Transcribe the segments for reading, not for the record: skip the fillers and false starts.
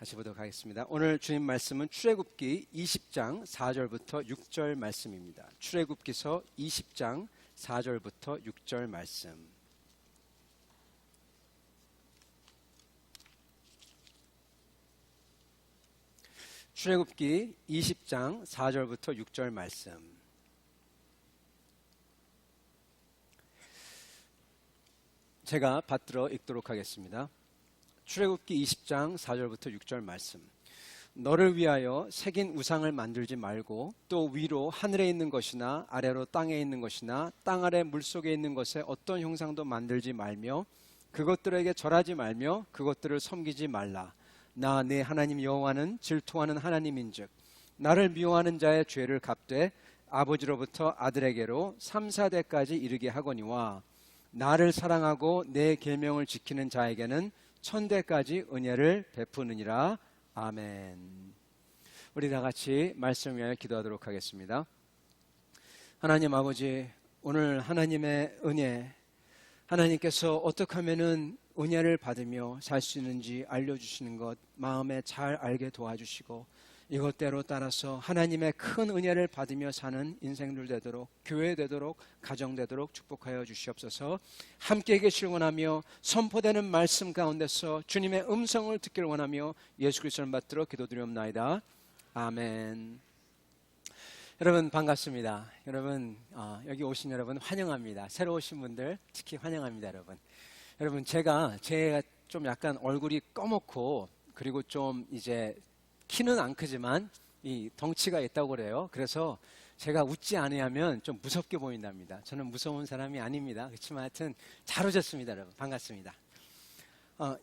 같이 보도록 하겠습니다. 오늘 주님 말씀은 출애굽기 20장 4절부터 6절 말씀입니다. 출애굽기서 20장 4절부터 6절 말씀. 출애굽기 20장 4절부터 6절 말씀. 제가 받들어 읽도록 하겠습니다. 출애굽기 20장 4절부터 6절 말씀. 너를 위하여 새긴 우상을 만들지 말고 또 위로 하늘에 있는 것이나 아래로 땅에 있는 것이나 땅 아래 물속에 있는 것에 어떤 형상도 만들지 말며 그것들에게 절하지 말며 그것들을 섬기지 말라. 나 내 하나님 여호와는 질투하는 하나님인즉 나를 미워하는 자의 죄를 갚되 아버지로부터 아들에게로 3, 4대까지 이르게 하거니와 나를 사랑하고 내 계명을 지키는 자에게는 1000대까지 은혜를 베푸느니라. 아멘. 우리 다 같이 말씀 위하여 기도하도록 하겠습니다. 하나님 아버지, 오늘 하나님의 은혜, 하나님께서 어떻게 하면은 은혜를 받으며 살 수 있는지 알려주시는 것 마음에 잘 알게 도와주시고 이것대로 따라서 하나님의 큰 은혜를 받으며 사는 인생들 되도록, 교회 되도록, 가정 되도록 축복하여 주시옵소서. 함께 계시길 원하며 선포되는 말씀 가운데서 주님의 음성을 듣기를 원하며 예수 그리스도를 받들어 기도드리옵나이다. 아멘. 여러분 반갑습니다. 여러분 여기 오신 여러분 환영합니다. 새로 오신 분들 특히 환영합니다. 여러분 제가 좀 약간 얼굴이 꺼먹고 그리고 좀 이제 키는 안 크지만 이 덩치가 있다고 그래요. 그래서 제가 웃지 않으면 좀 무섭게 보인답니다. 저는 무서운 사람이 아닙니다. 그렇지만 하여튼 잘 오셨습니다. 여러분 반갑습니다.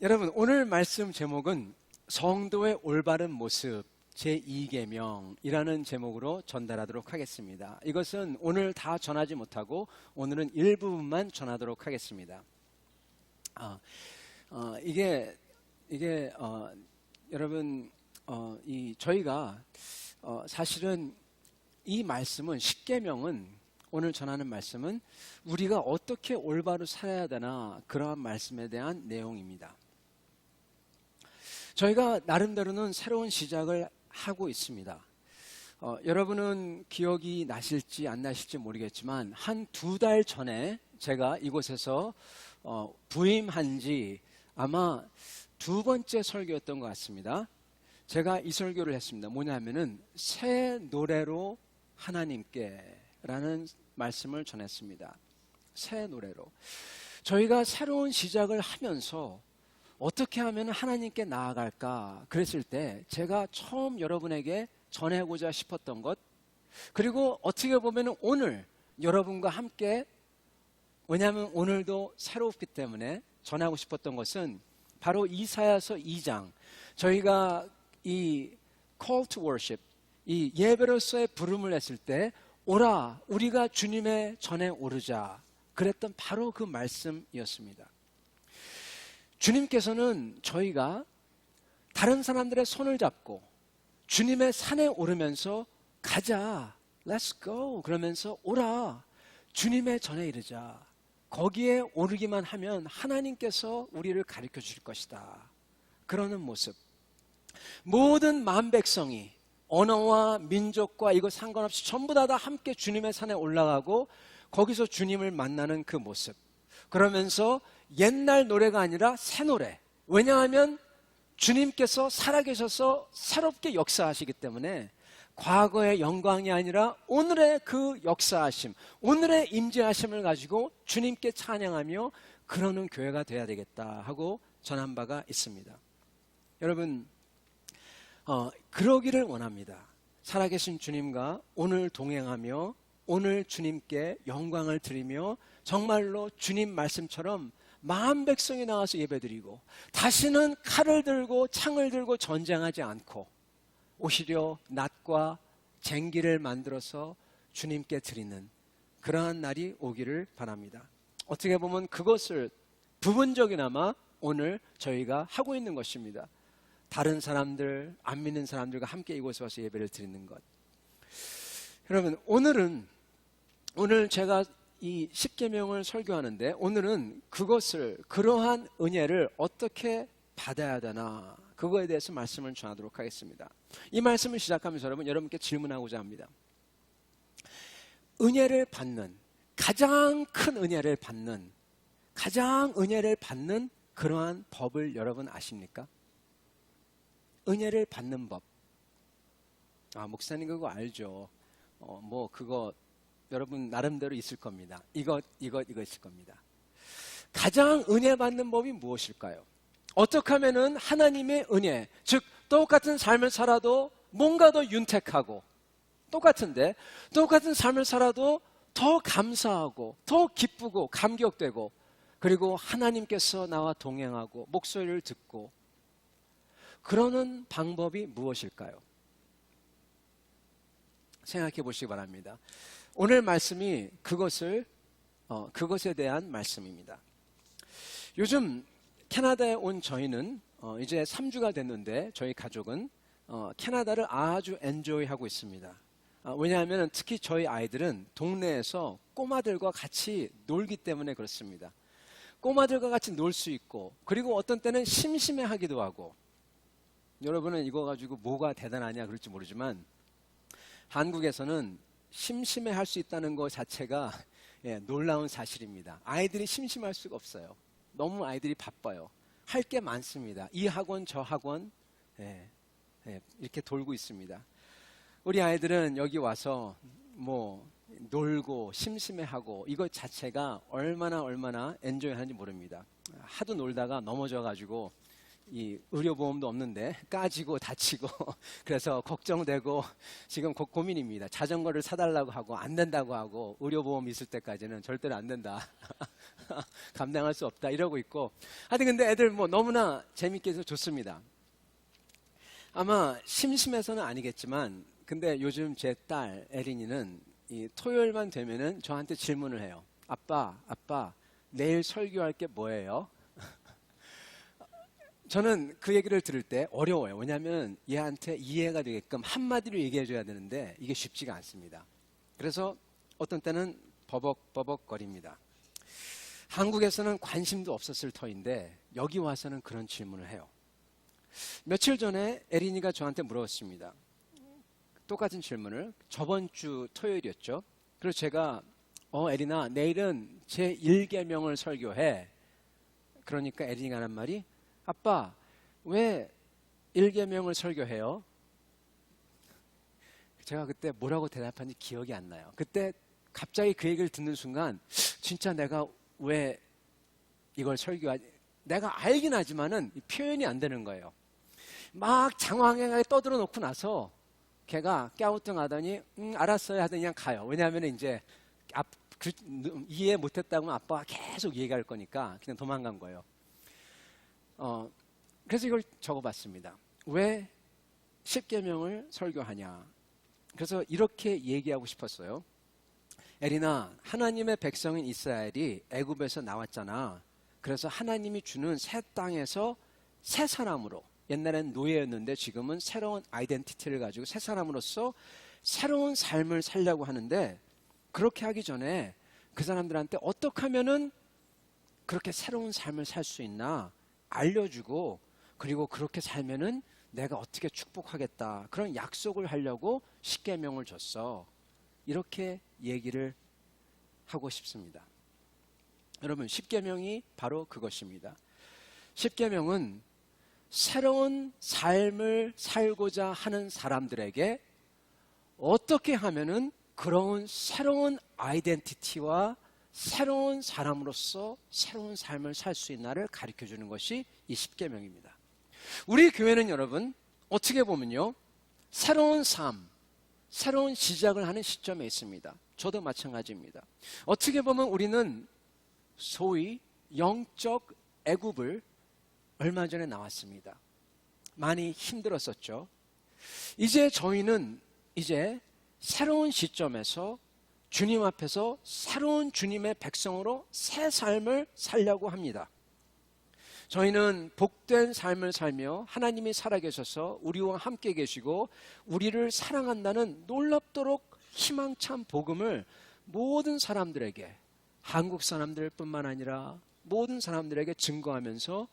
여러분 오늘 말씀 제목은 성도의 올바른 모습 제2계명이라는 제목으로 전달하도록 하겠습니다. 이것은 오늘 다 전하지 못하고 오늘은 일부분만 전하도록 하겠습니다. 여러분 저희가 사실은 이 말씀은 십계명은 오늘 전하는 말씀은 우리가 어떻게 올바로 살아야 되나 그러한 말씀에 대한 내용입니다. 저희가 나름대로는 새로운 시작을 하고 있습니다. 여러분은 기억이 나실지 안 나실지 모르겠지만 한 2달 전에 제가 이곳에서 부임한 지 아마 2번째 설교였던 것 같습니다. 제가 이 설교를 했습니다. 뭐냐면은 새 노래로 하나님께 라는 말씀을 전했습니다. 새 노래로. 저희가 새로운 시작을 하면서 어떻게 하면 하나님께 나아갈까 그랬을 때 제가 처음 여러분에게 전하고자 싶었던 것, 그리고 어떻게 보면 오늘 여러분과 함께, 왜냐하면 오늘도 새롭기 때문에 전하고 싶었던 것은 바로 이사야서 2장, 저희가 이 call to worship, 이 예배로서의 부름을 했을 때 오라 우리가 주님의 전에 오르자 그랬던 바로 그 말씀이었습니다. 주님께서는 저희가 다른 사람들의 손을 잡고 주님의 산에 오르면서 가자, let's go 그러면서 오라 주님의 전에 이르자, 거기에 오르기만 하면 하나님께서 우리를 가르쳐 주실 것이다 그러는 모습. 모든 만백성이 언어와 민족과 이거 상관없이 전부 다 함께 주님의 산에 올라가고 거기서 주님을 만나는 그 모습. 그러면서 옛날 노래가 아니라 새 노래. 왜냐하면 주님께서 살아계셔서 새롭게 역사하시기 때문에 과거의 영광이 아니라 오늘의 그 역사하심, 오늘의 임재하심을 가지고 주님께 찬양하며 그러는 교회가 돼야 되겠다 하고 전한 바가 있습니다. 여러분 그러기를 원합니다. 살아계신 주님과 오늘 동행하며 오늘 주님께 영광을 드리며 정말로 주님 말씀처럼 만 백성이 나와서 예배드리고 다시는 칼을 들고 창을 들고 전쟁하지 않고 오히려 낫과 쟁기를 만들어서 주님께 드리는 그러한 날이 오기를 바랍니다. 어떻게 보면 그것을 부분적이나마 오늘 저희가 하고 있는 것입니다. 다른 사람들, 안 믿는 사람들과 함께 이곳에 와서 예배를 드리는 것. 여러분 오늘 제가 이 십계명을 설교하는데 오늘은 그러한 은혜를 어떻게 받아야 되나? 그거에 대해서 말씀을 전하도록 하겠습니다. 이 말씀을 시작하면서 여러분께 질문하고자 합니다. 은혜를 받는, 가장 큰 은혜를 받는, 가장 은혜를 받는 그러한 법을 여러분 아십니까? 은혜를 받는 법. 목사님 그거 알죠. 그거 여러분 나름대로 있을 겁니다. 이거 있을 겁니다. 가장 은혜 받는 법이 무엇일까요? 어떻게 하면은 하나님의 은혜, 즉 똑같은 삶을 살아도 뭔가 더 윤택하고, 똑같은데 똑같은 삶을 살아도 더 감사하고 더 기쁘고 감격되고, 그리고 하나님께서 나와 동행하고 목소리를 듣고 그러는 방법이 무엇일까요? 생각해 보시기 바랍니다. 오늘 말씀이 그것에 대한 말씀입니다. 요즘 캐나다에 온 저희는 이제 3주가 됐는데, 저희 가족은 캐나다를 아주 엔조이하고 있습니다. 왜냐하면 특히 저희 아이들은 동네에서 꼬마들과 같이 놀기 때문에 그렇습니다. 꼬마들과 같이 놀 수 있고, 그리고 어떤 때는 심심해하기도 하고. 여러분은 이거 가지고 뭐가 대단하냐 그럴지 모르지만, 한국에서는 심심해할 수 있다는 것 자체가 놀라운 사실입니다. 아이들이 심심할 수가 없어요. 너무 아이들이 바빠요. 할 게 많습니다. 이 학원 저 학원 이렇게 돌고 있습니다. 우리 아이들은 여기 와서 놀고 심심해하고 이것 자체가 얼마나 엔조이하는지 모릅니다. 하도 놀다가 넘어져가지고 이 의료보험도 없는데 까지고 다치고 그래서 걱정되고 지금 고민입니다. 자전거를 사달라고 하고 안 된다고 하고, 의료보험 있을 때까지는 절대로 안 된다. 감당할 수 없다 이러고 있고. 하여튼 근데 애들 너무나 재밌게 해서 좋습니다. 아마 심심해서는 아니겠지만, 근데 요즘 제 딸 에린이는 이 토요일만 되면은 저한테 질문을 해요. 아빠 내일 설교할 게 뭐예요? 저는 그 얘기를 들을 때 어려워요. 왜냐하면 얘한테 이해가 되게끔 한마디로 얘기해 줘야 되는데 이게 쉽지가 않습니다. 그래서 어떤 때는 버벅거립니다. 한국에서는 관심도 없었을 터인데 여기 와서는 그런 질문을 해요. 며칠 전에 에린이가 저한테 물었습니다. 똑같은 질문을. 저번 주 토요일이었죠. 그래서 제가 에린아, 내일은 제1계명을 설교해. 그러니까 에린이가 하는 말이, 아빠 왜 1계명을 설교해요? 제가 그때 뭐라고 대답한지 기억이 안 나요. 그때 갑자기 그 얘기를 듣는 순간 진짜 내가 왜 이걸 설교하지? 내가 알긴 하지만은 표현이 안 되는 거예요. 막 장황하게 떠들어 놓고 나서 걔가 깨우뚱하더니 알았어요 하더니 그냥 가요. 왜냐하면 이제 이해 못했다고 하면 아빠가 계속 얘기할 거니까 그냥 도망간 거예요. 그래서 이걸 적어봤습니다. 왜 10계명을 설교하냐? 그래서 이렇게 얘기하고 싶었어요. 에리나, 하나님의 백성인 이스라엘이 애굽에서 나왔잖아. 그래서 하나님이 주는 새 땅에서 새 사람으로, 옛날엔 노예였는데 지금은 새로운 아이덴티티를 가지고 새 사람으로서 새로운 삶을 살려고 하는데, 그렇게 하기 전에 그 사람들한테 어떻게 하면은 그렇게 새로운 삶을 살 수 있나 알려주고, 그리고 그렇게 살면은 내가 어떻게 축복하겠다, 그런 약속을 하려고 10계명을 줬어. 이렇게 얘기를 하고 싶습니다. 여러분, 10계명이 바로 그것입니다. 10계명은 새로운 삶을 살고자 하는 사람들에게 어떻게 하면은 그런 새로운 아이덴티티와 새로운 사람으로서 새로운 삶을 살 수 있나를 가르쳐 주는 것이 이 10계명입니다. 우리 교회는 여러분, 어떻게 보면요, 새로운 삶, 새로운 시작을 하는 시점에 있습니다. 저도 마찬가지입니다. 어떻게 보면 우리는 소위 영적 애굽을 얼마 전에 나왔습니다. 많이 힘들었었죠. 이제 저희는 새로운 시점에서 주님 앞에서 새로운 주님의 백성으로 새 삶을 살려고 합니다. 저희는 복된 삶을 살며 하나님이 살아계셔서 우리와 함께 계시고 우리를 사랑한다는 놀랍도록 희망찬 복음을 모든 사람들에게, 한국 사람들뿐만 아니라 모든 사람들에게 증거하면서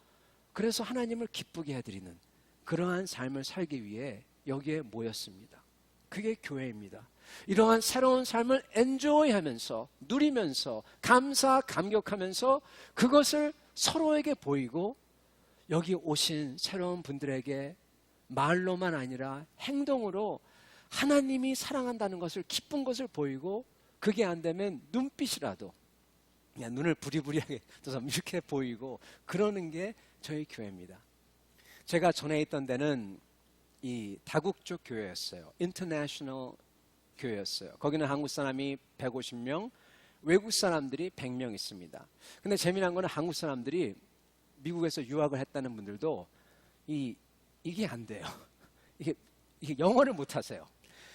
그래서 하나님을 기쁘게 해드리는 그러한 삶을 살기 위해 여기에 모였습니다. 그게 교회입니다. 이러한 새로운 삶을 엔조이하면서 누리면서 감격하면서 그것을 서로에게 보이고 여기 오신 새로운 분들에게 말로만 아니라 행동으로 하나님이 사랑한다는 것을 기쁜 것을 보이고 그게 안 되면 눈빛이라도 그냥 눈을 부리부리하게 떠서 이렇게 보이고 그러는 게 저희 교회입니다. 제가 전에 있던 데는 이 다국적 교회였어요. 인터내셔널 교회였어요. 거기는 한국 사람이 150명, 외국 사람들이 100명 있습니다. 근데 재미난 거는 한국 사람들이 미국에서 유학을 했다는 분들도 이게 안 돼요. 이게 영어를 못 하세요.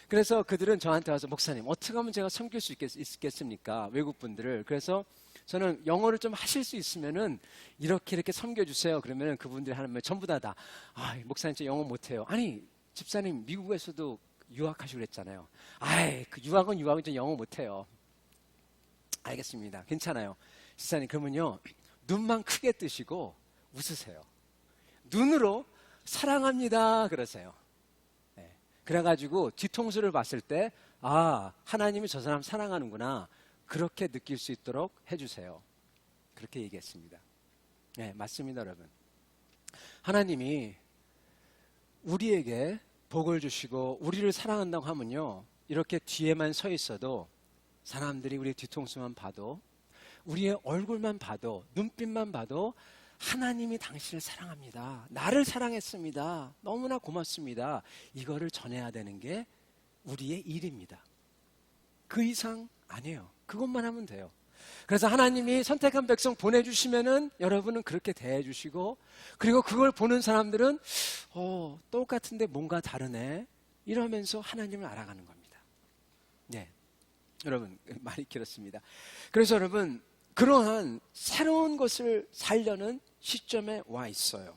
그래서 그들은 저한테 와서 목사님 어떻게 하면 제가 섬길 수 있겠습니까? 외국 분들을. 그래서 저는 영어를 좀 하실 수 있으면은 이렇게 섬겨주세요. 그러면 그분들이 하는 말 전부 다 목사님 저 영어 못해요. 아니 집사님 미국에서도 유학하시고 그랬잖아요. 그 유학은 저 영어 못해요. 알겠습니다. 괜찮아요. 집사님 그러면요 눈만 크게 뜨시고 웃으세요. 눈으로 사랑합니다 그러세요. 네. 그래가지고 뒤통수를 봤을 때 하나님이 저 사람 사랑하는구나 그렇게 느낄 수 있도록 해주세요. 그렇게 얘기했습니다. 네, 맞습니다 여러분. 하나님이 우리에게 복을 주시고 우리를 사랑한다고 하면요 이렇게 뒤에만 서 있어도 사람들이 우리의 뒤통수만 봐도 우리의 얼굴만 봐도 눈빛만 봐도 하나님이 당신을 사랑합니다. 나를 사랑했습니다. 너무나 고맙습니다. 이거를 전해야 되는 게 우리의 일입니다. 그 이상 아니에요. 그것만 하면 돼요. 그래서 하나님이 선택한 백성 보내주시면은 여러분은 그렇게 대해주시고 그리고 그걸 보는 사람들은 똑같은데 뭔가 다르네 이러면서 하나님을 알아가는 겁니다. 네, 여러분 말이 길었습니다. 그래서 여러분 그러한 새로운 것을 살려는 시점에 와 있어요.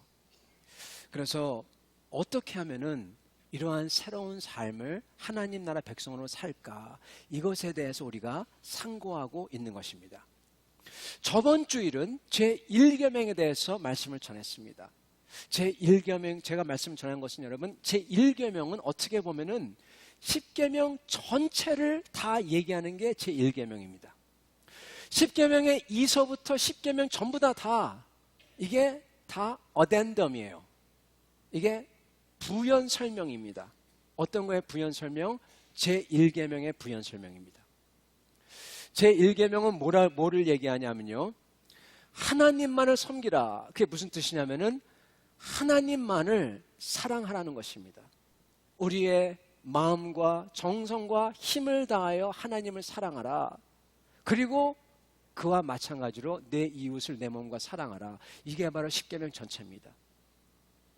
그래서 어떻게 하면은 이러한 새로운 삶을 하나님 나라 백성으로 살까 이것에 대해서 우리가 상고하고 있는 것입니다. 저번 주일은 제1계명에 대해서 말씀을 전했습니다. 제1계명 제가 말씀을 전한 것은 여러분 제1계명은 어떻게 보면은 10계명 전체를 다 얘기하는 게 제1계명입니다. 10계명의 2서부터 10계명 전부 다 이게 다 어덴덤이에요. 이게 부연 설명입니다. 어떤 거의 부연 설명? 제1계명의 부연 설명입니다. 제1계명은 뭐를 얘기하냐면요. 하나님만을 섬기라. 그게 무슨 뜻이냐면은 하나님만을 사랑하라는 것입니다. 우리의 마음과 정성과 힘을 다하여 하나님을 사랑하라. 그리고 그와 마찬가지로 내 이웃을 내 몸과 사랑하라. 이게 바로 10계명 전체입니다.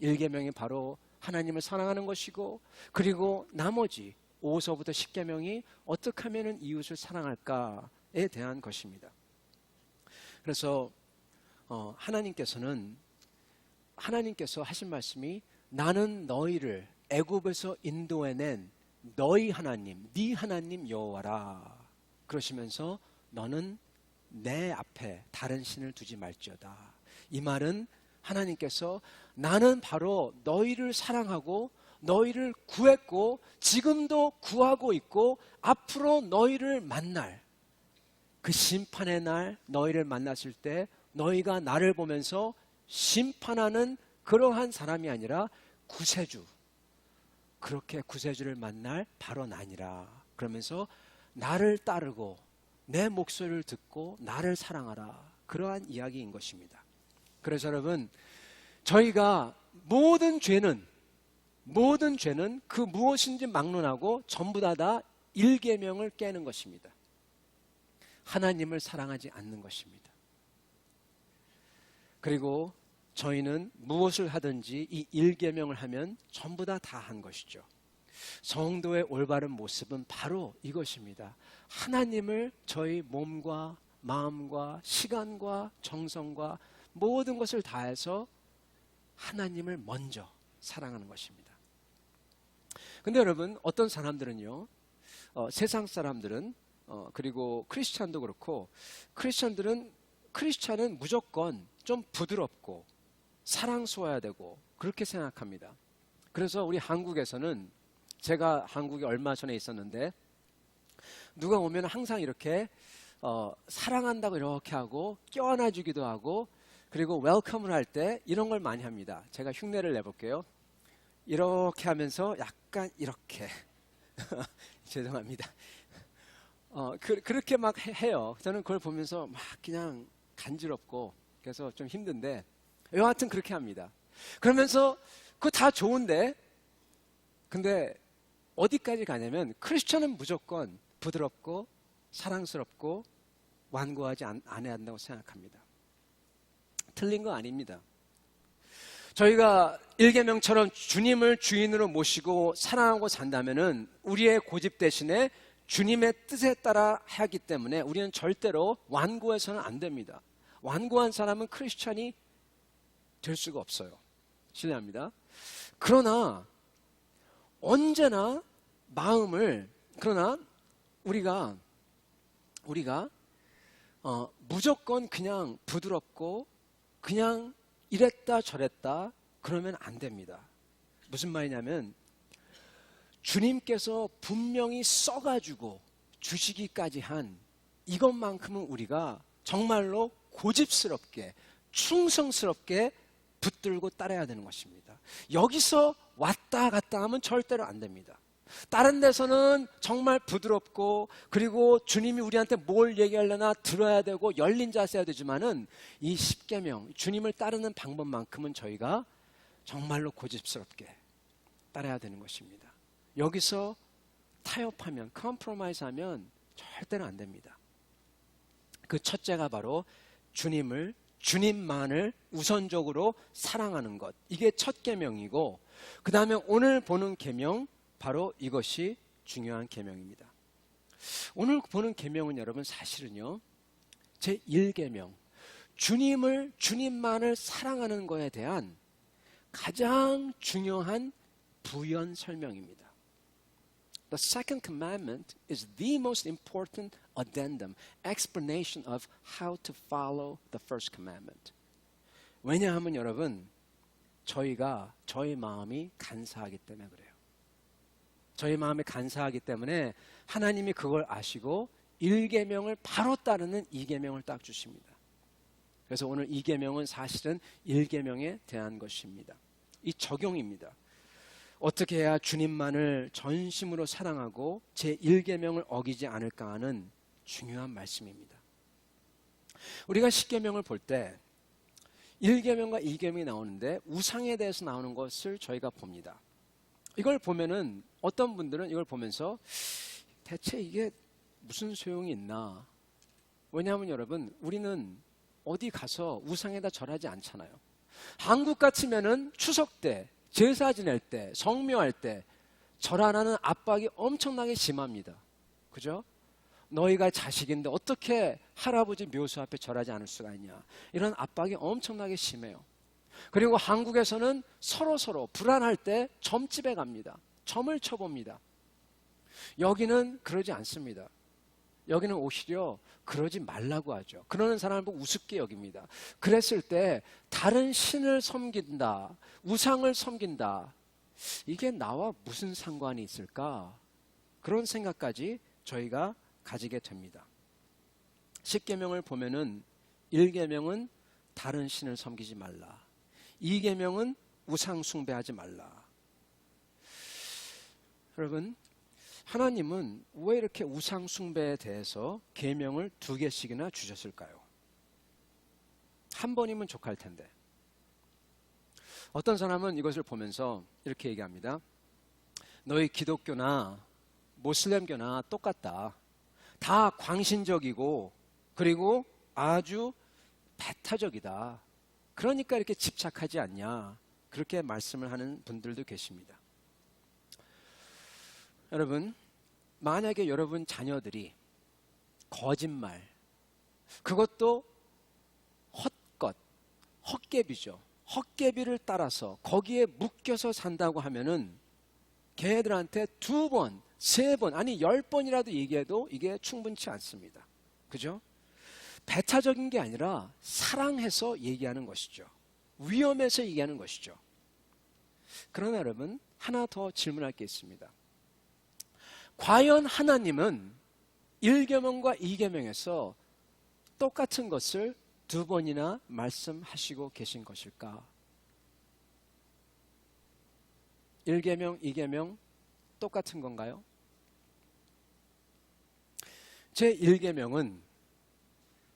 1계명이 바로 하나님을 사랑하는 것이고 그리고 나머지 5서부터 10계명이 어떻게 하면 이웃을 사랑할까에 대한 것입니다. 그래서 하나님께서 하신 말씀이 나는 너희를 애굽에서 인도해낸 너희 하나님, 네 하나님 여호와라. 그러시면서 너는 내 앞에 다른 신을 두지 말지어다. 이 말은 하나님께서 나는 바로 너희를 사랑하고 너희를 구했고 지금도 구하고 있고 앞으로 너희를 만날 그 심판의 날 너희를 만났을 때 너희가 나를 보면서 심판하는 그러한 사람이 아니라 구세주, 그렇게 구세주를 만날 바로 나니라. 그러면서 나를 따르고 내 목소리를 듣고 나를 사랑하라. 그러한 이야기인 것입니다. 그래서 여러분 저희가 모든 죄는 그 무엇인지 막론하고 전부 다 1계명을 깨는 것입니다. 하나님을 사랑하지 않는 것입니다. 그리고 저희는 무엇을 하든지 이 1계명을 하면 전부 다 한 것이죠. 성도의 올바른 모습은 바로 이것입니다. 하나님을 저희 몸과 마음과 시간과 정성과 모든 것을 다해서 하나님을 먼저 사랑하는 것입니다. 근데 여러분 어떤 사람들은요 세상 사람들은 그리고 크리스찬도 그렇고 크리스찬은 무조건 좀 부드럽고 사랑스러워야 되고 그렇게 생각합니다. 그래서 우리 한국에서는 제가 한국에 얼마 전에 있었는데 누가 오면 항상 이렇게 사랑한다고 이렇게 하고 껴안아주기도 하고 그리고 웰컴을 할 때 이런 걸 많이 합니다. 제가 흉내를 내볼게요. 이렇게 하면서 약간 이렇게 죄송합니다. 그렇게 막 해요. 저는 그걸 보면서 막 그냥 간지럽고 그래서 좀 힘든데 여하튼 그렇게 합니다. 그러면서 그거 다 좋은데 근데 어디까지 가냐면 크리스천은 무조건 부드럽고 사랑스럽고 완고하지 않아야 한다고 생각합니다. 틀린 거 아닙니다. 저희가 일계명처럼 주님을 주인으로 모시고 사랑하고 산다면은 우리의 고집 대신에 주님의 뜻에 따라 하기 때문에 우리는 절대로 완고해서는 안 됩니다. 완고한 사람은 크리스천이 될 수가 없어요. 실례합니다. 그러나 언제나 그러나 우리가 무조건 그냥 부드럽고 그냥 이랬다 저랬다 그러면 안 됩니다. 무슨 말이냐면 주님께서 분명히 써가지고 주시기까지 한 이것만큼은 우리가 정말로 고집스럽게 충성스럽게 붙들고 따라야 되는 것입니다. 여기서 왔다 갔다 하면 절대로 안 됩니다. 다른 데서는 정말 부드럽고 그리고 주님이 우리한테 뭘 얘기하려나 들어야 되고 열린 자세야 되지만은 이 십계명 주님을 따르는 방법만큼은 저희가 정말로 고집스럽게 따라야 되는 것입니다. 여기서 타협하면 컴프로마이즈하면 절대로 안 됩니다. 그 첫째가 바로 주님만을 우선적으로 사랑하는 것. 이게 첫 계명이고 그 다음에 오늘 보는 계명 바로 이것이 중요한 계명입니다. 오늘 보는 계명은 여러분 사실은요 제1계명 주님만을 사랑하는 것에 대한 가장 중요한 부연 설명입니다. The second commandment is the most important addendum, explanation of how to follow the first commandment. 왜냐하면 여러분 저희 마음이 간사하기 때문에 그래요. 저희 마음이 간사하기 때문에 하나님이 그걸 아시고 1계명을 바로 따르는 2계명을 딱 주십니다. 그래서 오늘 2계명은 사실은 1계명에 대한 것입니다. 이 적용입니다. 어떻게 해야 주님만을 전심으로 사랑하고 제1계명을 어기지 않을까 하는 중요한 말씀입니다. 우리가 10계명을 볼 때 1계명과 2계명이 나오는데 우상에 대해서 나오는 것을 저희가 봅니다. 이걸 보면은 어떤 분들은 이걸 보면서 대체 이게 무슨 소용이 있나? 왜냐하면 여러분 우리는 어디 가서 우상에다 절하지 않잖아요. 한국 같으면은 추석 때, 제사 지낼 때, 성묘할 때 절 안 하는 압박이 엄청나게 심합니다. 그죠? 너희가 자식인데 어떻게 할아버지 묘소 앞에 절하지 않을 수가 있냐. 이런 압박이 엄청나게 심해요. 그리고 한국에서는 서로 불안할 때 점집에 갑니다. 점을 쳐봅니다. 여기는 그러지 않습니다. 여기는 오히려 그러지 말라고 하죠. 그러는 사람을 보고 우습게 여깁니다. 그랬을 때 다른 신을 섬긴다, 우상을 섬긴다. 이게 나와 무슨 상관이 있을까? 그런 생각까지 저희가 가지게 됩니다. 10계명을 보면은 1계명은 다른 신을 섬기지 말라. 2계명은 우상 숭배하지 말라. 여러분, 하나님은 왜 이렇게 우상 숭배에 대해서 계명을 2개씩이나 주셨을까요? 한 번이면 족할 텐데. 어떤 사람은 이것을 보면서 이렇게 얘기합니다. 너희 기독교나 모슬렘교나 똑같다. 다 광신적이고 그리고 아주 배타적이다. 그러니까 이렇게 집착하지 않냐. 그렇게 말씀을 하는 분들도 계십니다. 여러분, 만약에 여러분 자녀들이 거짓말, 그것도 헛것, 헛개비죠. 헛개비를 따라서 거기에 묶여서 산다고 하면은 걔들한테 2번, 3번, 아니 10번이라도 얘기해도 이게 충분치 않습니다. 그죠? 배타적인 게 아니라 사랑해서 얘기하는 것이죠. 위험해서 얘기하는 것이죠. 그러나 여러분, 하나 더 질문할 게 있습니다. 과연 하나님은 1계명과 2계명에서 똑같은 것을 두 번이나 말씀하시고 계신 것일까? 1계명, 2계명 똑같은 건가요? 제 1계명은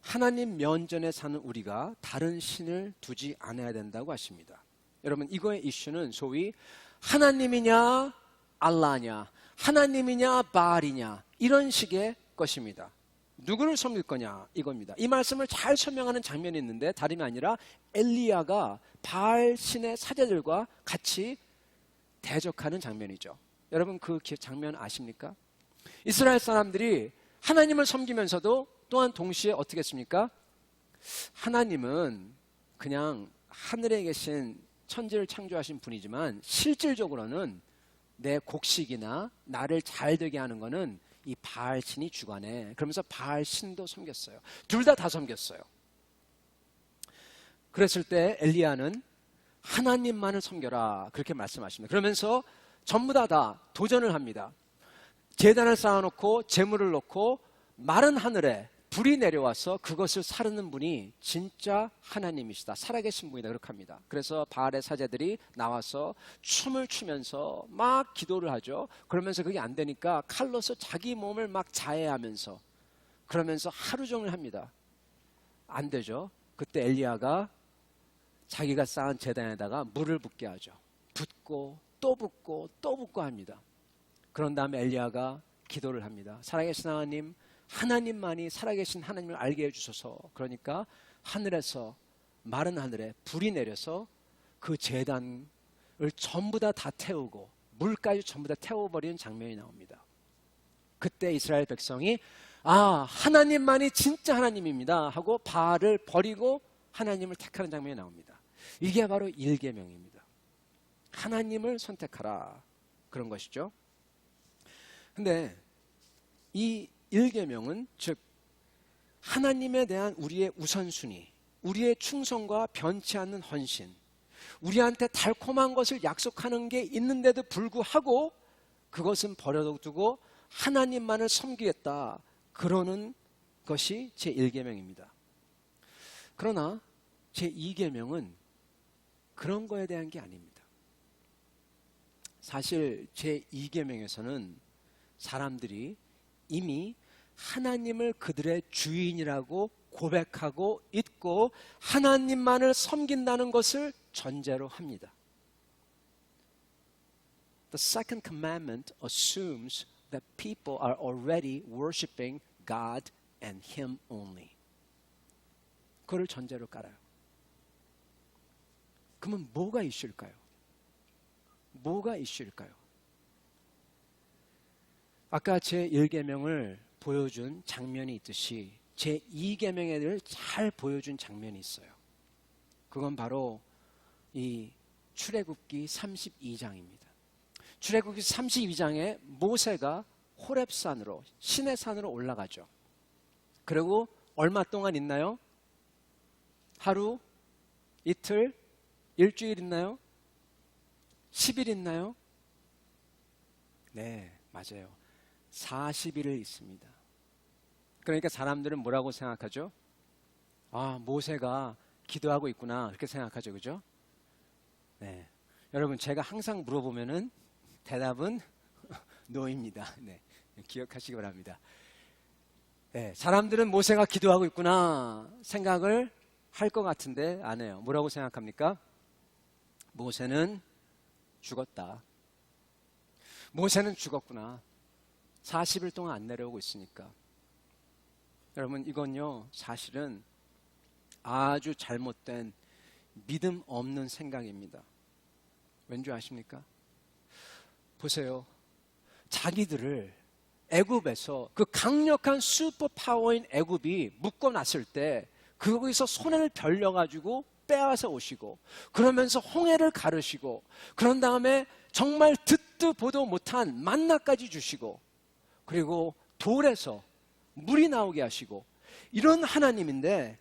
하나님 면전에 사는 우리가 다른 신을 두지 않아야 된다고 하십니다. 여러분, 이거의 이슈는 소위 하나님이냐 알라냐, 하나님이냐 바알이냐, 이런 식의 것입니다. 누구를 섬길 거냐 이겁니다. 이 말씀을 잘 설명하는 장면이 있는데 다름이 아니라 엘리야가 바알 신의 사제들과 같이 대적하는 장면이죠. 여러분, 그 장면 아십니까? 이스라엘 사람들이 하나님을 섬기면서도 또한 동시에 어떻게 했습니까? 하나님은 그냥 하늘에 계신 천지를 창조하신 분이지만 실질적으로는 내 곡식이나 나를 잘 되게 하는 거는 이 바알 신이 주관해. 그러면서 바알 신도 섬겼어요. 둘 다 섬겼어요. 그랬을 때 엘리야는 하나님만을 섬겨라, 그렇게 말씀하십니다. 그러면서 전부 다 도전을 합니다. 제단을 쌓아놓고 제물을 놓고 마른 하늘에 불이 내려와서 그것을 사르는 분이 진짜 하나님이시다, 살아계신 분이다, 그렇게 합니다. 그래서 바알의 사제들이 나와서 춤을 추면서 막 기도를 하죠. 그러면서 그게 안 되니까 칼로서 자기 몸을 막 자해하면서 그러면서 하루 종일 합니다. 안 되죠. 그때 엘리야가 자기가 쌓은 제단에다가 물을 붓게 하죠. 붓고 또 붓고 또 붓고 합니다. 그런 다음에 엘리야가 기도를 합니다. 살아계신 하나님, 하나님만이 살아계신 하나님을 알게 해주소서. 그러니까 하늘에서, 마른 하늘에 불이 내려서 그 제단을 전부 다 태우고 물까지 전부 다 태워버리는 장면이 나옵니다. 그때 이스라엘 백성이 하나님만이 진짜 하나님입니다 하고 바알을 버리고 하나님을 택하는 장면이 나옵니다. 이게 바로 1계명입니다. 하나님을 선택하라, 그런 것이죠. 근데 이 1계명은 즉 하나님에 대한 우리의 우선순위, 우리의 충성과 변치 않는 헌신, 우리한테 달콤한 것을 약속하는 게 있는데도 불구하고 그것은 버려두고 하나님만을 섬기겠다, 그러는 것이 제 1계명입니다. 그러나 제 2계명은 그런 거에 대한 게 아닙니다. 사실 제 2계명에서는 사람들이 이미 하나님을 그들의 주인이라고 고백하고 있고 하나님만을 섬긴다는 것을 전제로 합니다. The second commandment assumes that people are already worshiping God and Him only. 그걸 전제로 깔아요. 그러면 뭐가 이슈일까요? 뭐가 이슈일까요? 아까 제 1계명을 보여준 장면이 있듯이 제 2계명을 잘 보여준 장면이 있어요. 그건 바로 이 출애굽기 32장입니다. 출애굽기 32장에 모세가 호렙산으로, 신의 산으로 올라가죠. 그리고 얼마 동안 있나요? 하루, 이틀, 일주일 있나요? 10일 있나요? 네, 맞아요. 40일을 있습니다. 그러니까 사람들은 뭐라고 생각하죠? 모세가 기도하고 있구나, 그렇게 생각하죠. 그죠? 네. 여러분, 제가 항상 물어보면은 대답은 노입니다. 네. 기억하시기 바랍니다. 네. 사람들은 모세가 기도하고 있구나 생각을 할 것 같은데 안 해요. 뭐라고 생각합니까? 모세는 죽었다. 모세는 죽었구나. 40일 동안 안 내려오고 있으니까. 여러분, 이건요 사실은 아주 잘못된 믿음 없는 생각입니다. 왠지 아십니까? 보세요. 자기들을 애굽에서, 그 강력한 슈퍼파워인 애굽이 묶어놨을 때 거기서 손을 벌려가지고 빼앗아 오시고, 그러면서 홍해를 가르시고, 그런 다음에 정말 듣도 보도 못한 만나까지 주시고, 그리고 돌에서 물이 나오게 하시고, 이런 하나님인데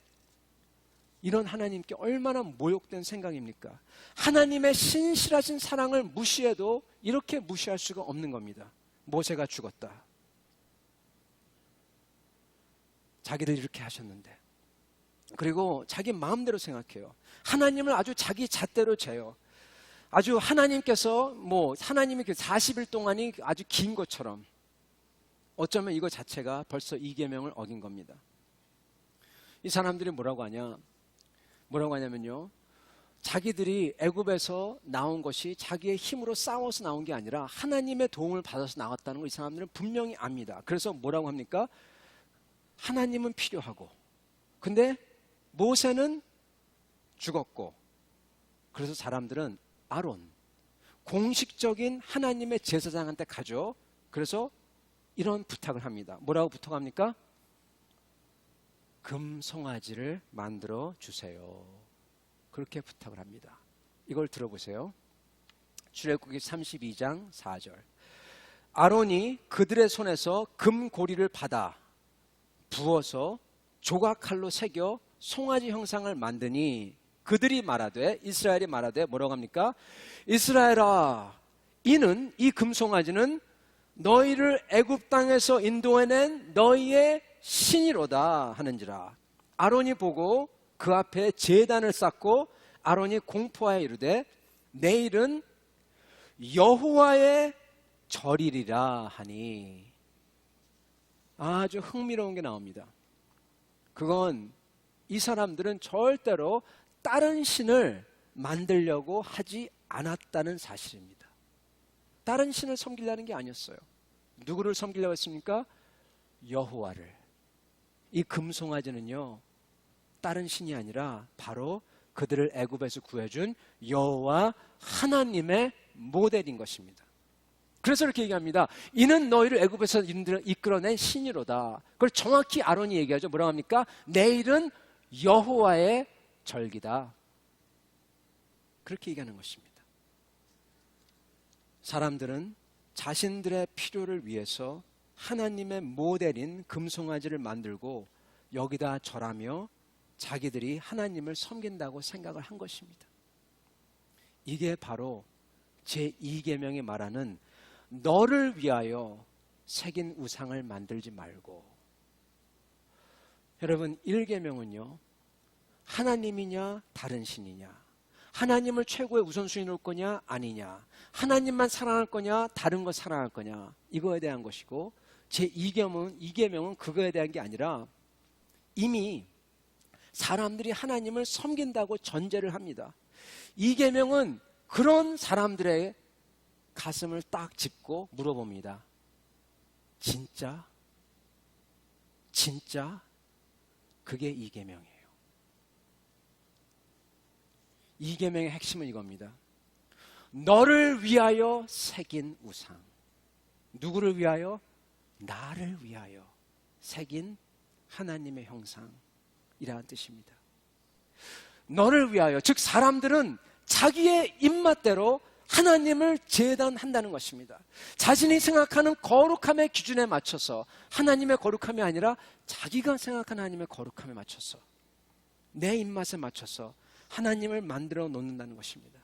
이런 하나님께 얼마나 모욕된 생각입니까? 하나님의 신실하신 사랑을 무시해도 이렇게 무시할 수가 없는 겁니다. 모세가 죽었다. 자기들 이렇게 하셨는데. 그리고 자기 마음대로 생각해요. 하나님을 아주 자기 잣대로 재요. 아주 하나님께서 하나님이 그 40일 동안이 아주 긴 것처럼 어쩌면 이거 자체가 벌써 이 계명을 어긴 겁니다. 이 사람들이 뭐라고 하냐면요. 자기들이 애굽에서 나온 것이 자기의 힘으로 싸워서 나온 게 아니라 하나님의 도움을 받아서 나왔다는 걸 이 사람들은 분명히 압니다. 그래서 뭐라고 합니까? 하나님은 필요하고 근데 모세는 죽었고 그래서 사람들은 아론 공식적인 하나님의 제사장한테 가죠. 그래서 이런 부탁을 합니다. 뭐라고 부탁합니까? 금송아지를 만들어 주세요. 그렇게 부탁을 합니다. 이걸 들어보세요. 출애굽기 32장 4절. 아론이 그들의 손에서 금고리를 받아 부어서 조각칼로 새겨 송아지 형상을 만드니 그들이 말하되 이스라엘이 말하되 뭐라고 합니까? 이스라엘아 이는 이 금송아지는 너희를 애굽 땅에서 인도해낸 너희의 신이로다 하는지라. 아론이 보고 그 앞에 제단을 쌓고 아론이 공포하여 이르되 내일은 여호와의 절이리라 하니. 아주 흥미로운 게 나옵니다. 그건 이 사람들은 절대로 다른 신을 만들려고 하지 않았다는 사실입니다. 다른 신을 섬기려는 게 아니었어요. 누구를 섬기려고 했습니까? 여호와를. 이 금송아지는요 다른 신이 아니라 바로 그들을 애굽에서 구해준 여호와 하나님의 모델인 것입니다. 그래서 이렇게 얘기합니다. 이는 너희를 애굽에서 이끌어낸 신이로다. 그걸 정확히 아론이 얘기하죠. 뭐라고 합니까? 내일은 여호와의 절기다. 그렇게 얘기하는 것입니다. 사람들은 자신들의 필요를 위해서 하나님의 모델인 금송아지를 만들고 여기다 절하며 자기들이 하나님을 섬긴다고 생각을 한 것입니다. 이게 바로 제2계명이 말하는 너를 위하여 새긴 우상을 만들지 말고. 여러분 1계명은요 하나님이냐 다른 신이냐, 하나님을 최고의 우선순위 놓을 거냐 아니냐, 하나님만 사랑할 거냐 다른 거 사랑할 거냐, 이거에 대한 것이고, 제2계명은 그거에 대한 게 아니라 이미 사람들이 하나님을 섬긴다고 전제를 합니다. 2계명은 그런 사람들의 가슴을 딱 짚고 물어봅니다. 진짜? 그게 2계명이에요. 2계명의 핵심은 이겁니다. 너를 위하여 새긴 우상. 누구를 위하여? 나를 위하여 새긴 하나님의 형상이라는 뜻입니다. 너를 위하여, 즉 사람들은 자기의 입맛대로 하나님을 제단한다는 것입니다. 자신이 생각하는 거룩함의 기준에 맞춰서, 하나님의 거룩함이 아니라 자기가 생각하는 하나님의 거룩함에 맞춰서, 내 입맛에 맞춰서 하나님을 만들어 놓는다는 것입니다.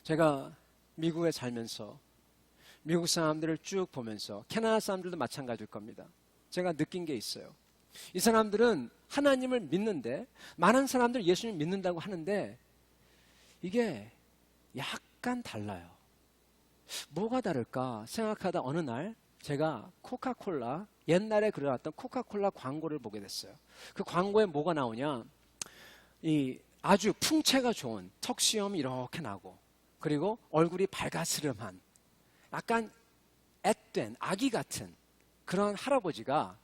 제가 미국에 살면서 미국 사람들을 쭉 보면서, 캐나다 사람들도 마찬가지일 겁니다. 제가 느낀 게 있어요. 이 사람들은 하나님을 믿는데, 많은 사람들 예수님 믿는다고 하는데 이게 약간 달라요. 뭐가 다를까 생각하다 어느 날 제가 코카콜라, 옛날에 그려놨던 코카콜라 광고를 보게 됐어요. 그 광고에 뭐가 나오냐, 이 아주 풍채가 좋은, 턱수염이 이렇게 나고, 그리고 얼굴이 발가스름한, 약간 앳된 아기 같은 그런 할아버지가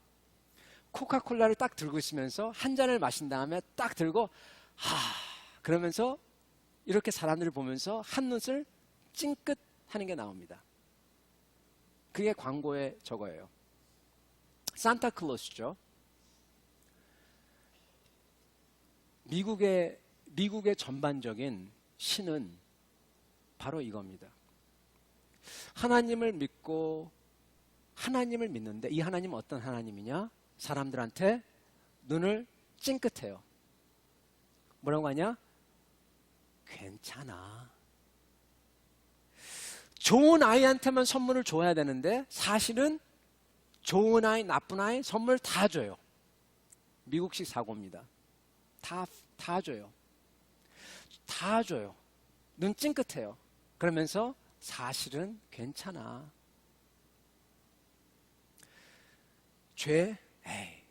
코카콜라를 딱 들고 있으면서 한 잔을 마신 다음에 딱 들고 그러면서 이렇게 사람들을 보면서 한눈을 찡긋 하는 게 나옵니다. 그게 광고에 저거예요. 산타클로스죠. 미국의 전반적인 신은 바로 이겁니다. 하나님을 믿고 하나님을 믿는데, 이 하나님은 어떤 하나님이냐? 사람들한테 눈을 찡긋해요. 뭐라고 하냐? 괜찮아. 좋은 아이한테만 선물을 줘야 되는데 사실은 좋은 아이, 나쁜 아이 선물 다 줘요. 미국식 사고입니다. 다 줘요. 다 줘요. 눈 찡긋해요. 그러면서 사실은 괜찮아. 죄? 에이,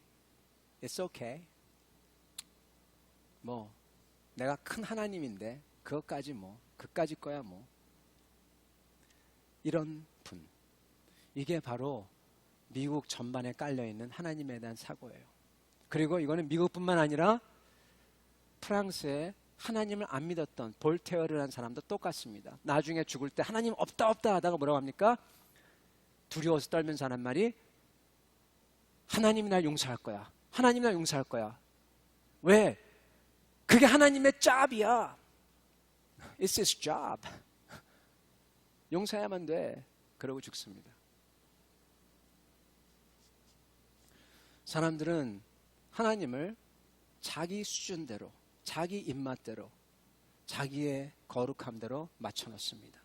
it's okay. 뭐 내가 큰 하나님인데 그것까지 그까짓 거야 뭐. 이런 분. 이게 바로 미국 전반에 깔려있는 하나님에 대한 사고예요. 그리고 이거는 미국뿐만 아니라 프랑스에 하나님을 안 믿었던 볼테어르라는 사람도 똑같습니다. 나중에 죽을 때 하나님 없다 하다가 뭐라고 합니까? 두려워서 떨면서 하는 말이 하나님이 날 용서할 거야. 하나님이 날 용서할 거야. 왜? 그게 하나님의 job이야. It's his job. 용서해야만 돼. 그러고 죽습니다. 사람들은 하나님을 자기 수준대로, 자기 입맛대로, 자기의 거룩함대로 맞춰놓습니다.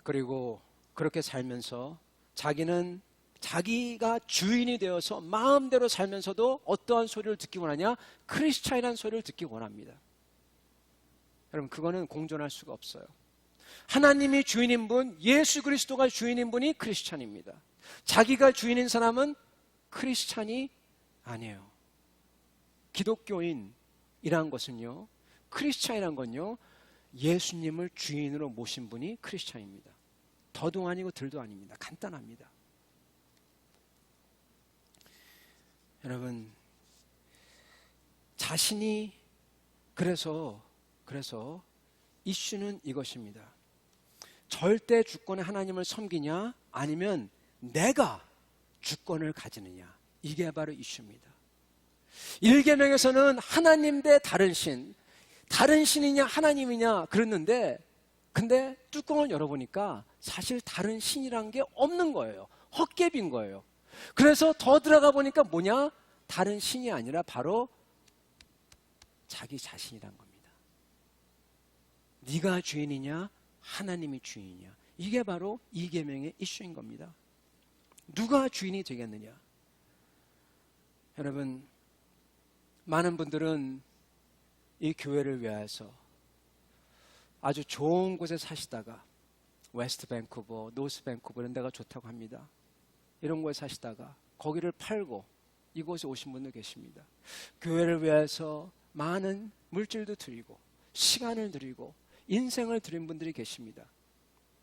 그리고 그렇게 살면서 자기는 자기가 주인이 되어서 마음대로 살면서도 어떠한 소리를 듣기 원하냐? 크리스찬이라는 소리를 듣기 원합니다. 여러분, 그거는 공존할 수가 없어요. 하나님이 주인인 분, 예수 그리스도가 주인인 분이 크리스찬입니다. 자기가 주인인 사람은 크리스찬이 아니에요. 기독교인이란 것은요, 크리스찬이란 건요, 예수님을 주인으로 모신 분이 크리스찬입니다. 더도 아니고 덜도 아닙니다. 간단합니다. 여러분, 자신이 그래서 이슈는 이것입니다. 절대 주권의 하나님을 섬기냐 아니면 내가 주권을 가지느냐, 이게 바로 이슈입니다. 1계명에서는 하나님 대 다른 신이냐 하나님이냐 그랬는데, 근데 뚜껑을 열어보니까 사실 다른 신이란 게 없는 거예요. 헛개비인 거예요. 그래서 더 들어가 보니까 뭐냐? 다른 신이 아니라 바로 자기 자신이란 겁니다. 네가 주인이냐 하나님이 주인이냐, 이게 바로 2계명의 이슈인 겁니다. 누가 주인이 되겠느냐? 여러분, 많은 분들은 이 교회를 위해서 아주 좋은 곳에 사시다가 웨스트 밴쿠버, 노스 밴쿠버 이런 데가 좋다고 합니다. 이런 곳에 사시다가 거기를 팔고 이곳에 오신 분도 계십니다. 교회를 위해서 많은 물질도 드리고 시간을 드리고 인생을 드린 분들이 계십니다.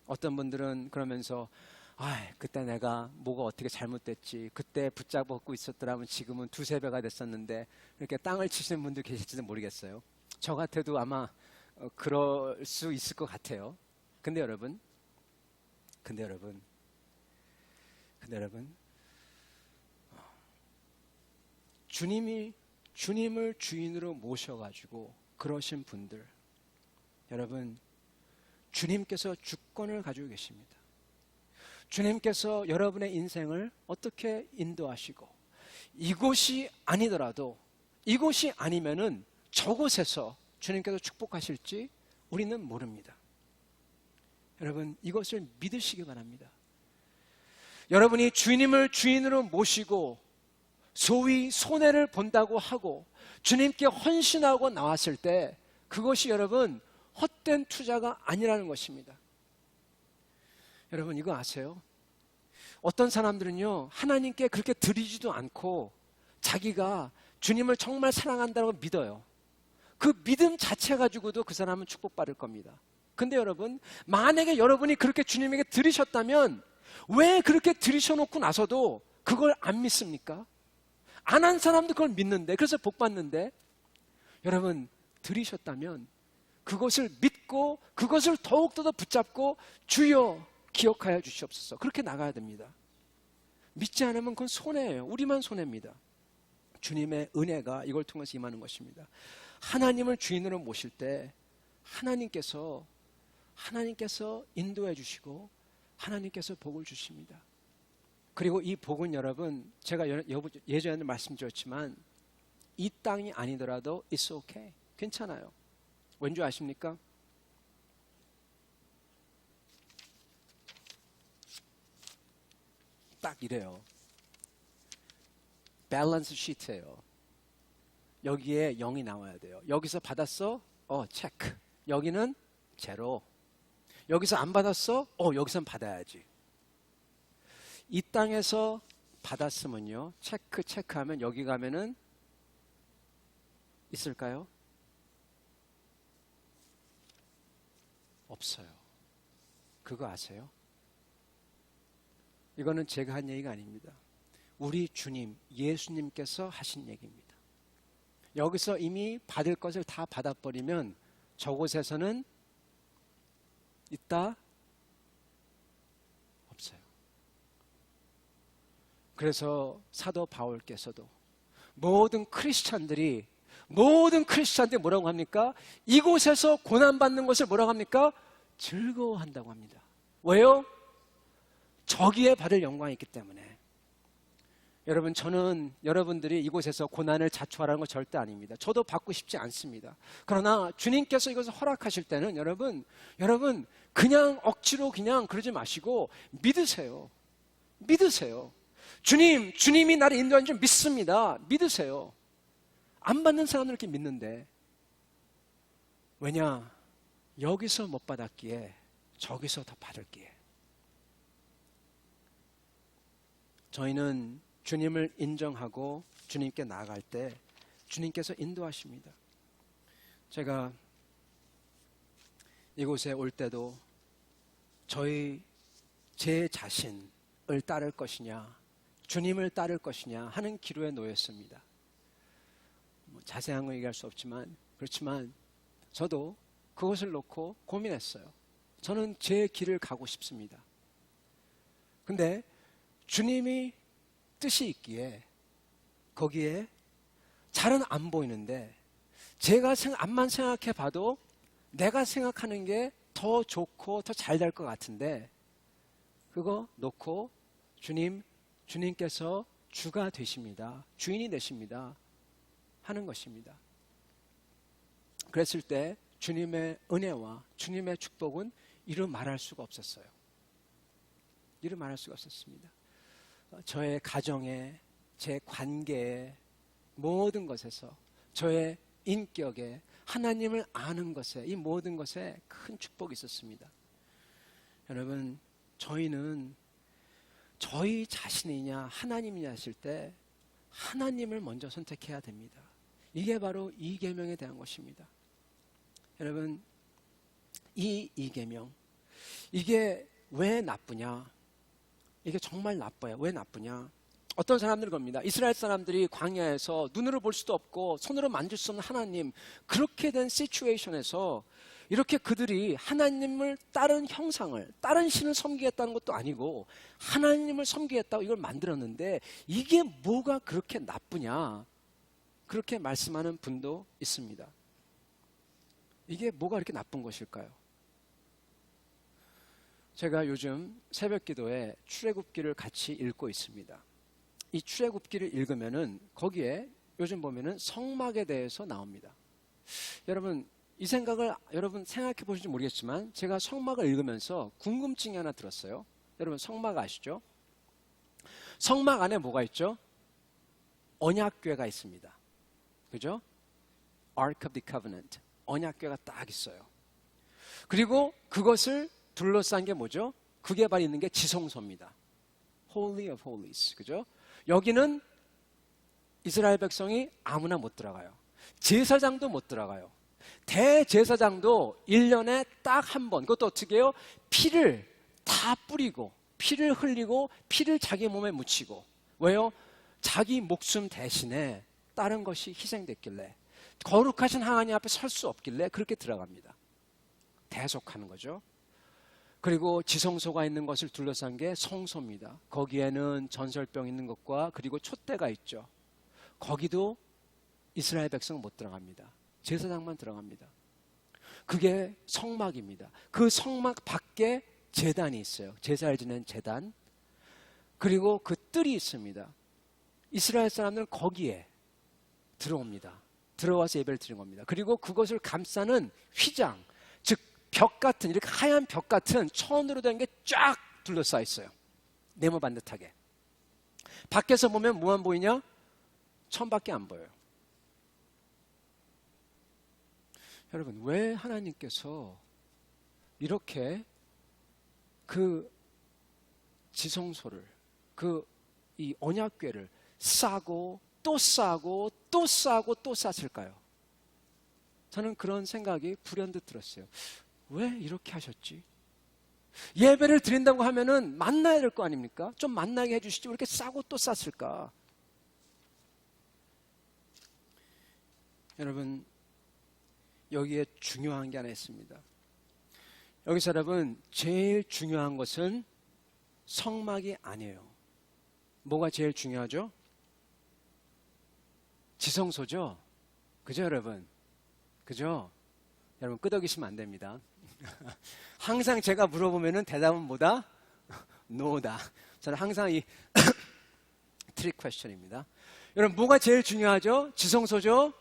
어떤 분들은 그러면서 그때 내가 뭐가 어떻게 잘못됐지, 그때 붙잡고 있었더라면 지금은 2-3배가 됐었는데, 이렇게 땅을 치시는 분도 계실지도 모르겠어요. 저 같아도 아마 그럴 수 있을 것 같아요. 근데 여러분, 주님을 주인으로 모셔가지고 그러신 분들, 여러분, 주님께서 주권을 가지고 계십니다. 주님께서 여러분의 인생을 어떻게 인도하시고, 이곳이 아니더라도, 이곳이 아니면은 저곳에서 주님께서 축복하실지 우리는 모릅니다. 여러분, 이것을 믿으시기 바랍니다. 여러분이 주님을 주인으로 모시고 소위 손해를 본다고 하고 주님께 헌신하고 나왔을 때, 그것이 여러분 헛된 투자가 아니라는 것입니다. 여러분, 이거 아세요? 어떤 사람들은요, 하나님께 그렇게 드리지도 않고 자기가 주님을 정말 사랑한다고 믿어요. 그 믿음 자체 가지고도 그 사람은 축복받을 겁니다. 근데 여러분, 만약에 여러분이 그렇게 주님에게 드리셨다면 왜 그렇게 드리셔놓고 나서도 그걸 안 믿습니까? 안 한 사람도 그걸 믿는데, 그래서 복 받는데, 여러분, 드리셨다면 그것을 믿고 그것을 더욱더 붙잡고 주여 기억하여 주시옵소서, 그렇게 나가야 됩니다. 믿지 않으면 그건 손해예요. 우리만 손해입니다. 주님의 은혜가 이걸 통해서 임하는 것입니다. 하나님을 주인으로 모실 때 하나님께서 인도해 주시고 하나님께서 복을 주십니다. 그리고 이 복은 여러분, 제가 예전에도 말씀드렸지만 이 땅이 아니더라도 it's okay. 괜찮아요. 왠지 아십니까? 딱 이래요. 밸런스 시트예요. 여기에 0이 나와야 돼요. 여기서 받았어? 체크. 여기는 제로. 여기서 안 받았어? 여기선 받아야지. 이 땅에서 받았으면요, 체크하면 여기 가면은 있을까요? 없어요. 그거 아세요? 이거는 제가 한 얘기가 아닙니다. 우리 주님, 예수님께서 하신 얘기입니다. 여기서 이미 받을 것을 다 받아버리면 저곳에서는 있다? 없어요. 그래서 사도 바울께서도 모든 크리스찬들이 뭐라고 합니까? 이곳에서 고난받는 것을 뭐라고 합니까? 즐거워한다고 합니다. 왜요? 저기에 받을 영광이 있기 때문에. 여러분, 저는 여러분들이 이곳에서 고난을 자초하라는 거 절대 아닙니다. 저도 받고 싶지 않습니다. 그러나 주님께서 이것을 허락하실 때는 여러분 그냥 억지로 그냥 그러지 마시고 믿으세요. 주님이 나를 인도하는 줄 믿습니다. 믿으세요. 안 받는 사람은 이렇게 믿는데, 왜냐? 여기서 못 받았기에 저기서 더 받을기에. 저희는 주님을 인정하고 주님께 나아갈 때 주님께서 인도하십니다. 제가 이곳에 올 때도 제 자신을 따를 것이냐, 주님을 따를 것이냐 하는 기로에 놓였습니다. 자세한 거 얘기할 수 없지만, 그렇지만 저도 그것을 놓고 고민했어요. 저는 제 길을 가고 싶습니다. 근데 주님이 뜻이 있기에 거기에 잘은 안 보이는데, 제가 앞만 생각해 봐도 내가 생각하는 게 더 좋고 더 잘 될 것 같은데, 그거 놓고 주님께서 주가 되십니다. 주인이 되십니다. 하는 것입니다. 그랬을 때 주님의 은혜와 주님의 축복은 이루 말할 수가 없었어요. 이루 말할 수가 없었습니다. 저의 가정에, 제 관계에, 모든 것에서, 저의 인격에, 하나님을 아는 것에, 이 모든 것에 큰 축복이 있었습니다. 여러분, 저희는 저희 자신이냐 하나님이냐 하실 때 하나님을 먼저 선택해야 됩니다. 이게 바로 이 계명에 대한 것입니다. 여러분, 이 계명, 이게 왜 나쁘냐? 이게 정말 나빠요. 왜 나쁘냐? 어떤 사람들은 겁니다. 이스라엘 사람들이 광야에서 눈으로 볼 수도 없고 손으로 만질 수 없는 하나님, 그렇게 된 시츄에이션에서 이렇게 그들이 하나님을 다른 형상을, 다른 신을 섬기겠다는 것도 아니고 하나님을 섬기겠다고 이걸 만들었는데, 이게 뭐가 그렇게 나쁘냐? 그렇게 말씀하는 분도 있습니다. 이게 뭐가 그렇게 나쁜 것일까요? 제가 요즘 새벽 기도에 출애굽기를 같이 읽고 있습니다. 이 출애굽기를 읽으면은 거기에 요즘 보면은 성막에 대해서 나옵니다. 여러분, 이 생각을 여러분 생각해 보실지 모르겠지만, 제가 성막을 읽으면서 궁금증이 하나 들었어요. 여러분, 성막 아시죠? 성막 안에 뭐가 있죠? 언약궤가 있습니다. 그죠? Ark of the Covenant, 언약궤가 딱 있어요. 그리고 그것을 둘러싼 게 뭐죠? 그게 바로 있는 게 지성소입니다. Holy of Holies, 그죠? 여기는 이스라엘 백성이 아무나 못 들어가요. 제사장도 못 들어가요. 대제사장도 1년에 딱 한 번, 그것도 어떻게 해요? 피를 다 뿌리고, 피를 흘리고, 피를 자기 몸에 묻히고. 왜요? 자기 목숨 대신에 다른 것이 희생됐길래, 거룩하신 하나님 앞에 설 수 없길래 그렇게 들어갑니다. 대속하는 거죠. 그리고 지성소가 있는 것을 둘러싼 게 성소입니다. 거기에는 전설병 있는 것과 그리고 촛대가 있죠. 거기도 이스라엘 백성은 못 들어갑니다. 제사장만 들어갑니다. 그게 성막입니다. 그 성막 밖에 제단이 있어요. 제사를 지낸 제단. 그리고 그 뜰이 있습니다. 이스라엘 사람들은 거기에 들어옵니다. 들어와서 예배를 드리는 겁니다. 그리고 그것을 감싸는 휘장, 즉 벽 같은, 이렇게 하얀 벽 같은 천으로 된 게 쫙 둘러싸여 있어요. 네모 반듯하게. 밖에서 보면 뭐만 보이냐? 천밖에 안 보여요. 여러분, 왜 하나님께서 이렇게 그 지성소를, 이 언약궤를 싸고 또 싸고 또 싸고 또 쌌을까요? 저는 그런 생각이 불현듯 들었어요. 왜 이렇게 하셨지? 예배를 드린다고 하면은 만나야 될 거 아닙니까? 좀 만나게 해주시지 왜 이렇게 싸고 또 쌌을까? 여러분, 여기에 중요한 게 하나 있습니다. 여기서 여러분, 제일 중요한 것은 성막이 아니에요. 뭐가 제일 중요하죠? 지성소죠? 그죠, 여러분? 그죠? 여러분, 끄덕이시면 안 됩니다. 항상 제가 물어보면은 대답은 뭐다? 노다. 저는 항상 이 트릭 퀘스천입니다. 여러분, 뭐가 제일 중요하죠? 지성소죠?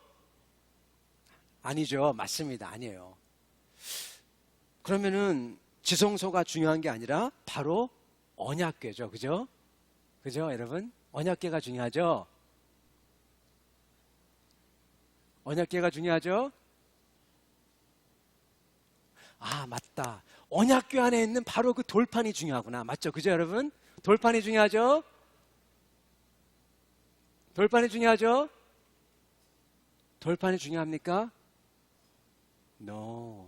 아니죠. 맞습니다. 아니에요. 그러면은 지성소가 중요한 게 아니라 바로 언약궤죠. 그죠? 그죠, 여러분? 언약궤가 중요하죠? 언약궤가 중요하죠? 아, 맞다. 언약궤 안에 있는 바로 그 돌판이 중요하구나. 맞죠? 그죠, 여러분? 돌판이 중요하죠? 돌판이 중요하죠? 돌판이 중요합니까? No.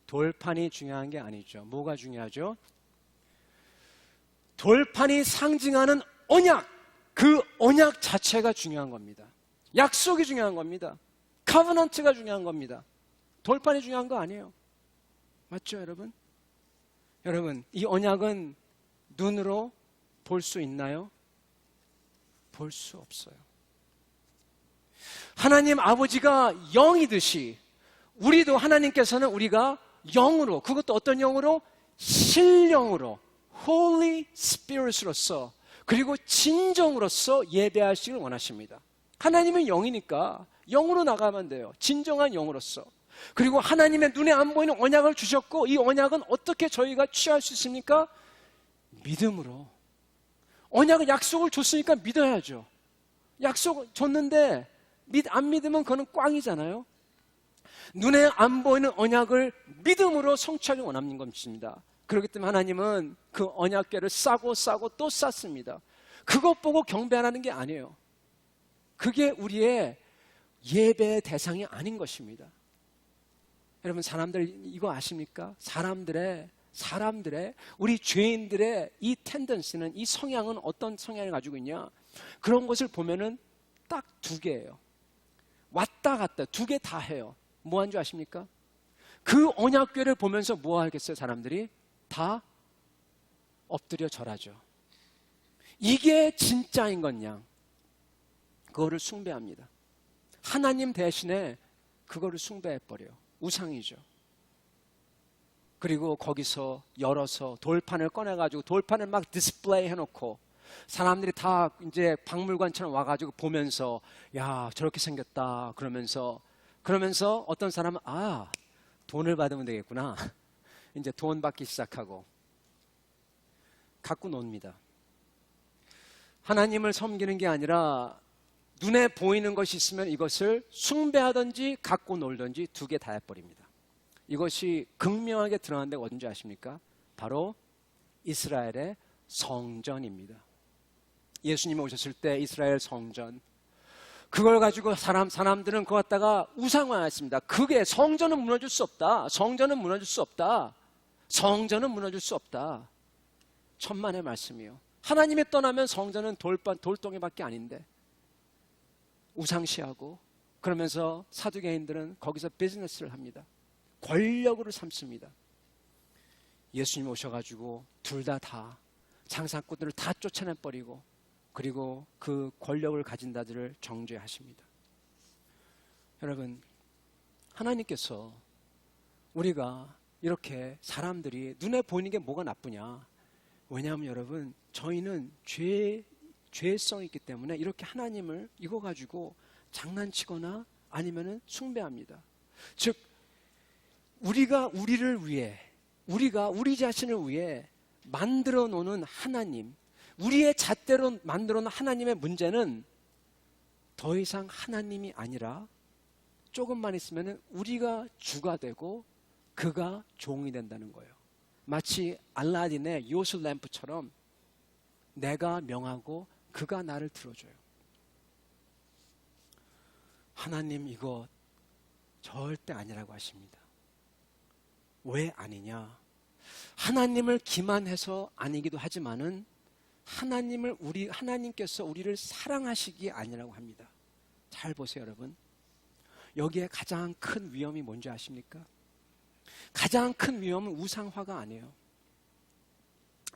돌판이 중요한 게 아니죠. 뭐가 중요하죠? 돌판이 상징하는 언약, 그 언약 자체가 중요한 겁니다. 약속이 중요한 겁니다. 커버넌트가 중요한 겁니다. 돌판이 중요한 거 아니에요. 맞죠, 여러분? 여러분, 이 언약은 눈으로 볼 수 있나요? 볼 수 없어요. 하나님 아버지가 영이듯이 우리도 하나님께서는 우리가 영으로, 그것도 어떤 영으로? 신령으로, Holy Spirit으로서, 그리고 진정으로서 예배하시길 원하십니다. 하나님은 영이니까 영으로 나가면 돼요. 진정한 영으로서. 그리고 하나님의 눈에 안 보이는 언약을 주셨고, 이 언약은 어떻게 저희가 취할 수 있습니까? 믿음으로. 언약은 약속을 줬으니까 믿어야죠. 약속 줬는데 안 믿으면 그거는 꽝이잖아요. 눈에 안 보이는 언약을 믿음으로 성취하기 원하는 것입니다. 그렇기 때문에 하나님은 그 언약궤를 싸고 싸고 또 쌌습니다. 그것 보고 경배하는 게 아니에요. 그게 우리의 예배의 대상이 아닌 것입니다. 여러분, 사람들 이거 아십니까? 사람들의 우리 죄인들의 이 텐던스는, 이 성향은 어떤 성향을 가지고 있냐? 그런 것을 보면은 딱 두 개예요. 왔다 갔다 두 개 다 해요. 뭐 한 줄 아십니까? 그 언약궤를 보면서 뭐 하겠어요? 사람들이 다 엎드려 절하죠. 이게 진짜인 것냥 그거를 숭배합니다. 하나님 대신에 그거를 숭배해버려요. 우상이죠. 그리고 거기서 열어서 돌판을 꺼내가지고 돌판을 막 디스플레이 해놓고 사람들이 다 이제 박물관처럼 와가지고 보면서 야, 저렇게 생겼다 그러면서 어떤 사람은 아, 돈을 받으면 되겠구나. 이제 돈 받기 시작하고 갖고 놉니다. 하나님을 섬기는 게 아니라 눈에 보이는 것이 있으면 이것을 숭배하든지 갖고 놀든지 두 개 다 해버립니다. 이것이 극명하게 드러난 데가 어딘지 아십니까? 바로 이스라엘의 성전입니다. 예수님이 오셨을 때 이스라엘 성전, 그걸 가지고 사람들은 그거 갖다가 우상화했습니다. 그게 성전은 무너질 수 없다. 성전은 무너질 수 없다. 성전은 무너질 수 없다. 천만의 말씀이요. 하나님이 떠나면 성전은 돌덩이밖에 아닌데 우상시하고 그러면서 사두개인들은 거기서 비즈니스를 합니다. 권력으로 삼습니다. 예수님 오셔가지고 둘 다 장사꾼들을 다 쫓아내버리고 그리고 그 권력을 가진 자들을 정죄하십니다. 여러분, 하나님께서 우리가 이렇게 사람들이 눈에 보이는 게 뭐가 나쁘냐? 왜냐하면 여러분, 저희는 죄성이 있기 때문에 이렇게 하나님을 이거 가지고 장난치거나 아니면은 숭배합니다. 즉 우리가 우리를 위해, 우리가 우리 자신을 위해 만들어 놓는 하나님, 우리의 잣대로 만들어 놓은 하나님의 문제는 더 이상 하나님이 아니라 조금만 있으면 우리가 주가 되고 그가 종이 된다는 거예요. 마치 알라딘의 요술 램프처럼 내가 명하고 그가 나를 들어줘요. 하나님 이거 절대 아니라고 하십니다. 왜 아니냐? 하나님을 기만해서 아니기도 하지만은 하나님께서 우리를 사랑하시기 아니라고 합니다. 잘 보세요, 여러분. 여기에 가장 큰 위험이 뭔지 아십니까? 가장 큰 위험은 우상화가 아니에요.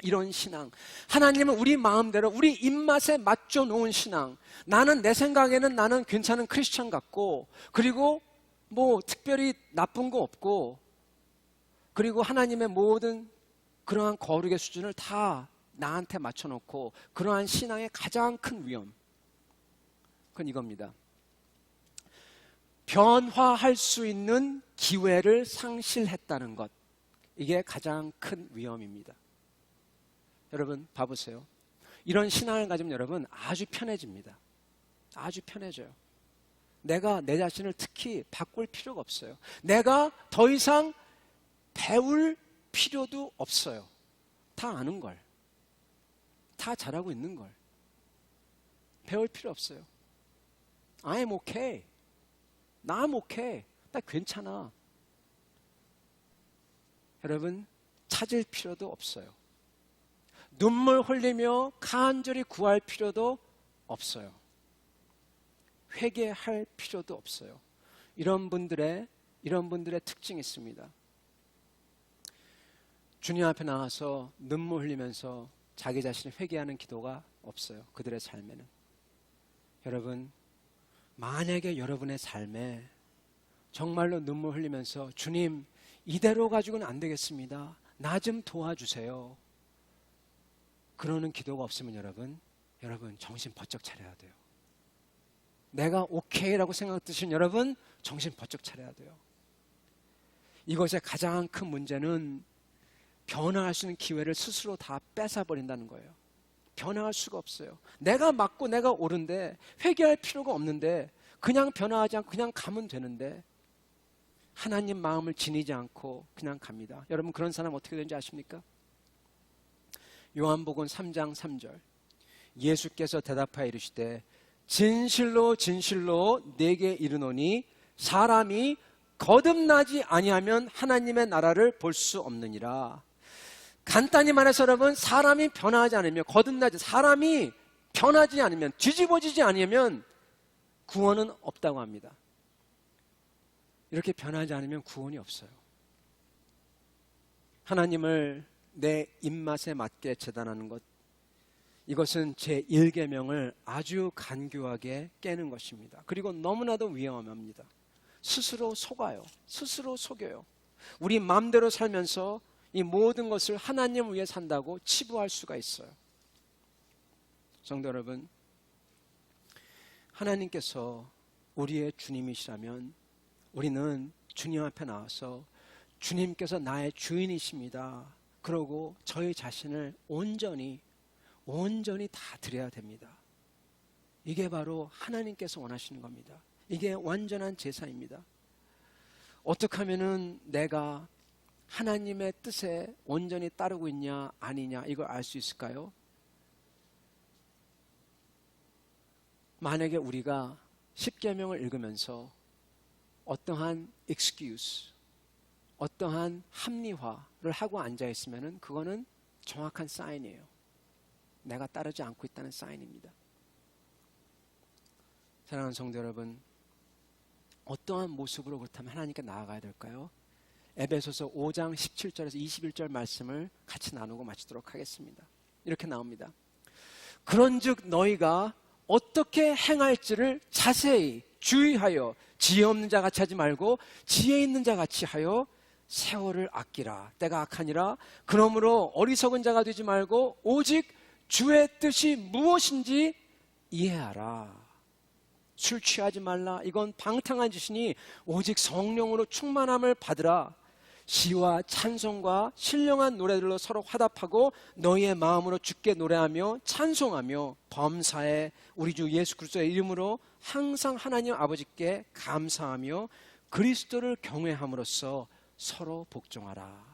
이런 신앙, 하나님은 우리 마음대로 우리 입맛에 맞춰 놓은 신앙, 나는 내 생각에는 나는 괜찮은 크리스천 같고, 그리고 뭐 특별히 나쁜 거 없고, 그리고 하나님의 모든 그러한 거룩의 수준을 다 나한테 맞춰놓고, 그러한 신앙의 가장 큰 위험, 그건 이겁니다. 변화할 수 있는 기회를 상실했다는 것, 이게 가장 큰 위험입니다. 여러분 봐보세요. 이런 신앙을 가지면 여러분 아주 편해집니다. 아주 편해져요. 내가 내 자신을 특히 바꿀 필요가 없어요. 내가 더 이상 배울 필요도 없어요. 다 아는 걸, 다 잘하고 있는 걸 배울 필요 없어요. I'm okay. I'm okay. 나 괜찮아. 여러분 찾을 필요도 없어요. 눈물 흘리며 간절히 구할 필요도 없어요. 회개할 필요도 없어요. 이런 분들의 특징이 있습니다. 주님 앞에 나와서 눈물 흘리면서 자기 자신을 회개하는 기도가 없어요. 그들의 삶에는. 여러분, 만약에 여러분의 삶에 정말로 눈물 흘리면서 주님 이대로 가지고는 안 되겠습니다. 나 좀 도와주세요. 그러는 기도가 없으면 여러분 정신 번쩍 차려야 돼요. 내가 오케이라고 생각드신 여러분 정신 번쩍 차려야 돼요. 이것의 가장 큰 문제는 변화할 수 있는 기회를 스스로 다 뺏어버린다는 거예요. 변화할 수가 없어요. 내가 맞고 내가 옳은데 회개할 필요가 없는데 그냥 변화하지 않고 그냥 가면 되는데 하나님 마음을 지니지 않고 그냥 갑니다. 여러분 그런 사람 어떻게 되는지 아십니까? 요한복음 3장 3절 예수께서 대답하여 이르시되 진실로 진실로 내게 이르노니 사람이 거듭나지 아니하면 하나님의 나라를 볼 수 없느니라. 간단히 말해서 여러분 사람이 변하지 않으면 사람이 변하지 않으면 뒤집어지지 않으면 구원은 없다고 합니다. 이렇게 변하지 않으면 구원이 없어요. 하나님을 내 입맛에 맞게 재단하는 것, 이것은 제1계명을 아주 간교하게 깨는 것입니다. 그리고 너무나도 위험합니다. 스스로 속아요. 스스로 속여요. 우리 마음대로 살면서 이 모든 것을 하나님을 위해 산다고 치부할 수가 있어요. 성도 여러분, 하나님께서 우리의 주님이시라면 우리는 주님 앞에 나와서 주님께서 나의 주인이십니다. 그러고 저희 자신을 온전히 다 드려야 됩니다. 이게 바로 하나님께서 원하시는 겁니다. 이게 완전한 제사입니다. 어떻게 하면은 내가 하나님의 뜻에 온전히 따르고 있냐 아니냐 이걸 알 수 있을까요? 만약에 우리가 십계명을 읽으면서 어떠한 excuse, 어떠한 합리화를 하고 앉아있으면 그거는 정확한 사인이에요. 내가 따르지 않고 있다는 사인입니다. 사랑하는 성도 여러분, 어떠한 모습으로 그렇다면 하나님께 나아가야 될까요? 에베소서 5장 17절에서 21절 말씀을 같이 나누고 마치도록 하겠습니다. 이렇게 나옵니다. 그런즉 너희가 어떻게 행할지를 자세히 주의하여 지혜 없는 자 같이 하지 말고 지혜 있는 자 같이 하여 세월을 아끼라. 때가 악하니라. 그러므로 어리석은 자가 되지 말고 오직 주의 뜻이 무엇인지 이해하라. 술 취하지 말라. 이건 방탕한 짓이니 오직 성령으로 충만함을 받으라. 시와 찬송과 신령한 노래들로 서로 화답하고 너희의 마음으로 주께 노래하며 찬송하며 범사에 우리 주 예수 그리스도의 이름으로 항상 하나님 아버지께 감사하며 그리스도를 경외함으로써 서로 복종하라.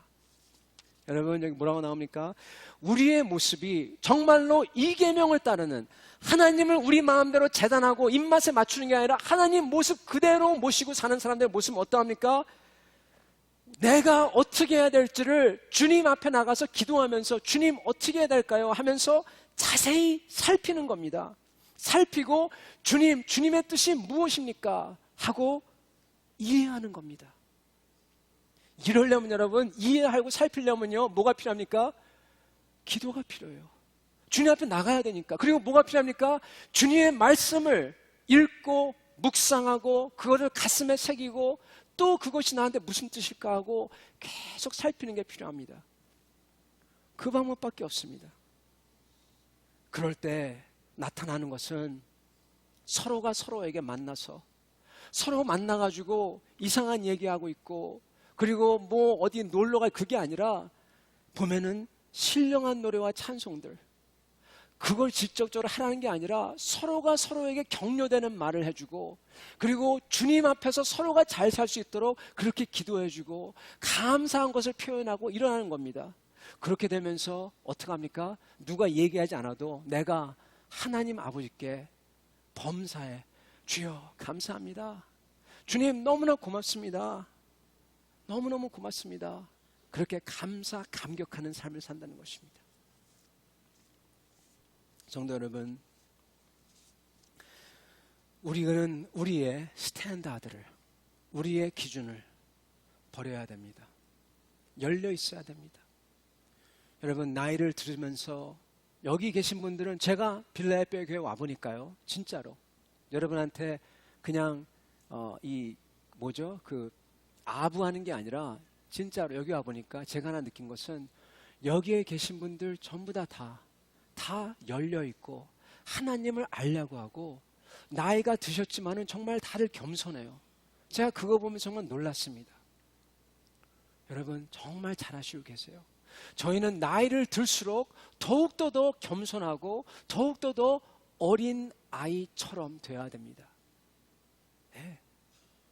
여러분, 여기 뭐라고 나옵니까? 우리의 모습이 정말로 이 계명을 따르는, 하나님을 우리 마음대로 재단하고 입맛에 맞추는 게 아니라 하나님 모습 그대로 모시고 사는 사람들의 모습은 어떠합니까? 내가 어떻게 해야 될지를 주님 앞에 나가서 기도하면서 주님 어떻게 해야 될까요? 하면서 자세히 살피는 겁니다. 살피고 주님의 뜻이 무엇입니까? 하고 이해하는 겁니다. 이러려면 여러분, 이해하고 살피려면요, 뭐가 필요합니까? 기도가 필요해요. 주님 앞에 나가야 되니까. 그리고 뭐가 필요합니까? 주님의 말씀을 읽고 묵상하고 그거를 가슴에 새기고 또 그것이 나한테 무슨 뜻일까 하고 계속 살피는 게 필요합니다. 그 방법밖에 없습니다. 그럴 때 나타나는 것은 서로가 서로에게 만나서 서로 만나가지고 이상한 얘기하고 있고, 그리고 뭐 어디 놀러 갈 그게 아니라 보면은 신령한 노래와 찬송들, 그걸 직접적으로 하라는 게 아니라 서로가 서로에게 격려되는 말을 해주고, 그리고 주님 앞에서 서로가 잘 살 수 있도록 그렇게 기도해주고 감사한 것을 표현하고 일어나는 겁니다. 그렇게 되면서 어떻게 합니까? 누가 얘기하지 않아도 내가 하나님 아버지께 범사에 주여 감사합니다. 주님 너무나 고맙습니다. 너무너무 고맙습니다. 그렇게 감격하는 삶을 산다는 것입니다. 성도 여러분, 우리는 우리의 스탠다드를, 우리의 기준을 버려야 됩니다. 열려 있어야 됩니다. 여러분, 나이를 들으면서 여기 계신 분들은, 제가 빌라엘베아 교회 와보니까요, 진짜로 여러분한테 그냥 아부하는 게 아니라 진짜로 여기 와보니까 제가 하나 느낀 것은, 여기에 계신 분들 전부 다 열려있고 하나님을 알려고 하고, 나이가 드셨지만은 정말 다들 겸손해요. 제가 그거 보면 정말 놀랐습니다. 여러분 정말 잘하시고 계세요. 저희는 나이를 들수록 더욱더 더 겸손하고 더욱더 더 어린 아이처럼 되어야 됩니다. 네,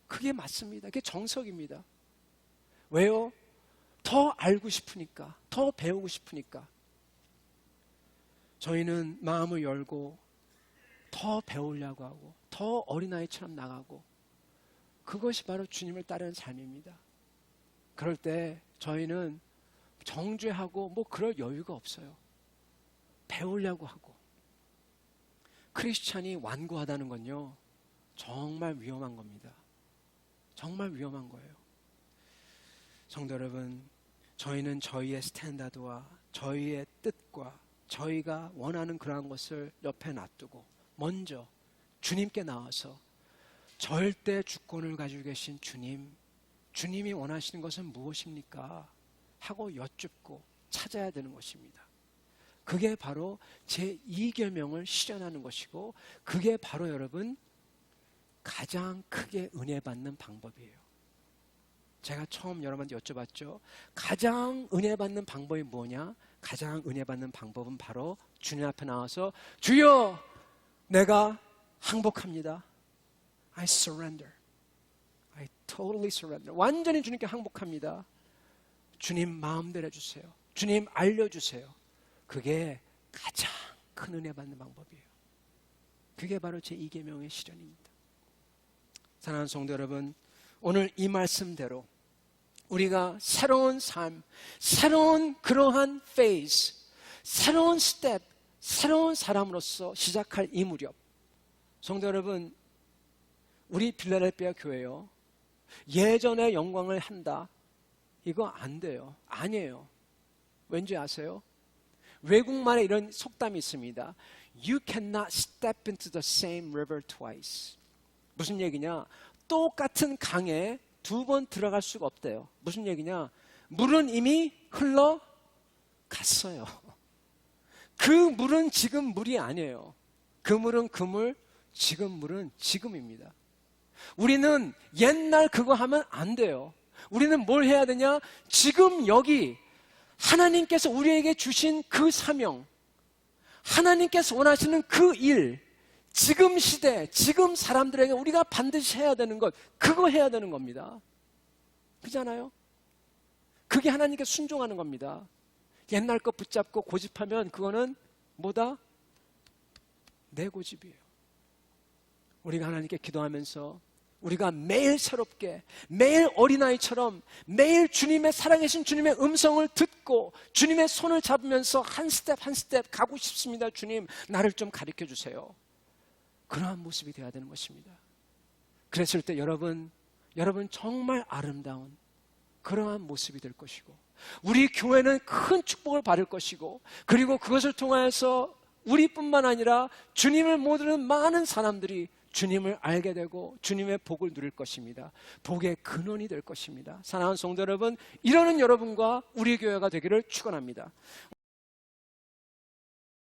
그게 맞습니다. 그게 정석입니다. 왜요? 더 알고 싶으니까, 더 배우고 싶으니까. 저희는 마음을 열고 더 배우려고 하고 더 어린아이처럼 나가고, 그것이 바로 주님을 따르는 삶입니다. 그럴 때 저희는 정죄하고 뭐 그럴 여유가 없어요. 배우려고 하고. 크리스찬이 완고하다는 건요, 정말 위험한 겁니다. 정말 위험한 거예요. 성도 여러분, 저희는 저희의 스탠다드와 저희의 뜻과 저희가 원하는 그러한 것을 옆에 놔두고 먼저 주님께 나와서 절대 주권을 가지고 계신 주님이 원하시는 것은 무엇입니까? 하고 여쭙고 찾아야 되는 것입니다. 그게 바로 제2계명을 실현하는 것이고, 그게 바로 여러분 가장 크게 은혜 받는 방법이에요. 제가 처음 여러분한테 여쭤봤죠. 가장 은혜 받는 방법이 뭐냐? 가장 은혜 받는 방법은 바로 주님 앞에 나와서 주여 내가 항복합니다. I surrender. I totally surrender. 완전히 주님께 항복합니다. 주님 마음대로 해주세요. 주님 알려주세요. 그게 가장 큰 은혜 받는 방법이에요. 그게 바로 제2계명의 실현입니다. 사랑하는 성도 여러분, 오늘 이 말씀대로 우리가 새로운 삶, 새로운 그러한 페이즈, 새로운 스텝, 새로운 사람으로서 시작할 이 무렵, 성도 여러분, 우리 빌라델피아 교회요, 예전의 영광을 한다, 이거 안 돼요. 아니에요. 왠지 아세요? 외국말에 이런 속담이 있습니다. You cannot step into the same river twice. 무슨 얘기냐? 똑같은 강에 두 번 들어갈 수가 없대요. 무슨 얘기냐? 물은 이미 흘러갔어요. 그 물은 지금 물이 아니에요. 그 물은 그 물, 지금 물은 지금입니다. 우리는 옛날 그거 하면 안 돼요. 우리는 뭘 해야 되냐? 지금 여기 하나님께서 우리에게 주신 그 사명, 하나님께서 원하시는 그 일, 지금 시대, 지금 사람들에게 우리가 반드시 해야 되는 것, 그거 해야 되는 겁니다. 그렇잖아요? 그게 하나님께 순종하는 겁니다. 옛날 거 붙잡고 고집하면 그거는 뭐다? 내 고집이에요. 우리가 하나님께 기도하면서 우리가 매일 새롭게, 매일 어린아이처럼 매일 주님의 살아계신 주님의 음성을 듣고 주님의 손을 잡으면서 한 스텝 한 스텝 가고 싶습니다. 주님, 나를 좀 가르쳐 주세요. 그러한 모습이 되어야 되는 것입니다. 그랬을 때 여러분 정말 아름다운 그러한 모습이 될 것이고, 우리 교회는 큰 축복을 받을 것이고, 그리고 그것을 통하여서 우리뿐만 아니라 주님을 모르는 많은 사람들이 주님을 알게 되고 주님의 복을 누릴 것입니다. 복의 근원이 될 것입니다. 사랑하는 성도 여러분, 이러는 여러분과 우리 교회가 되기를 축원합니다.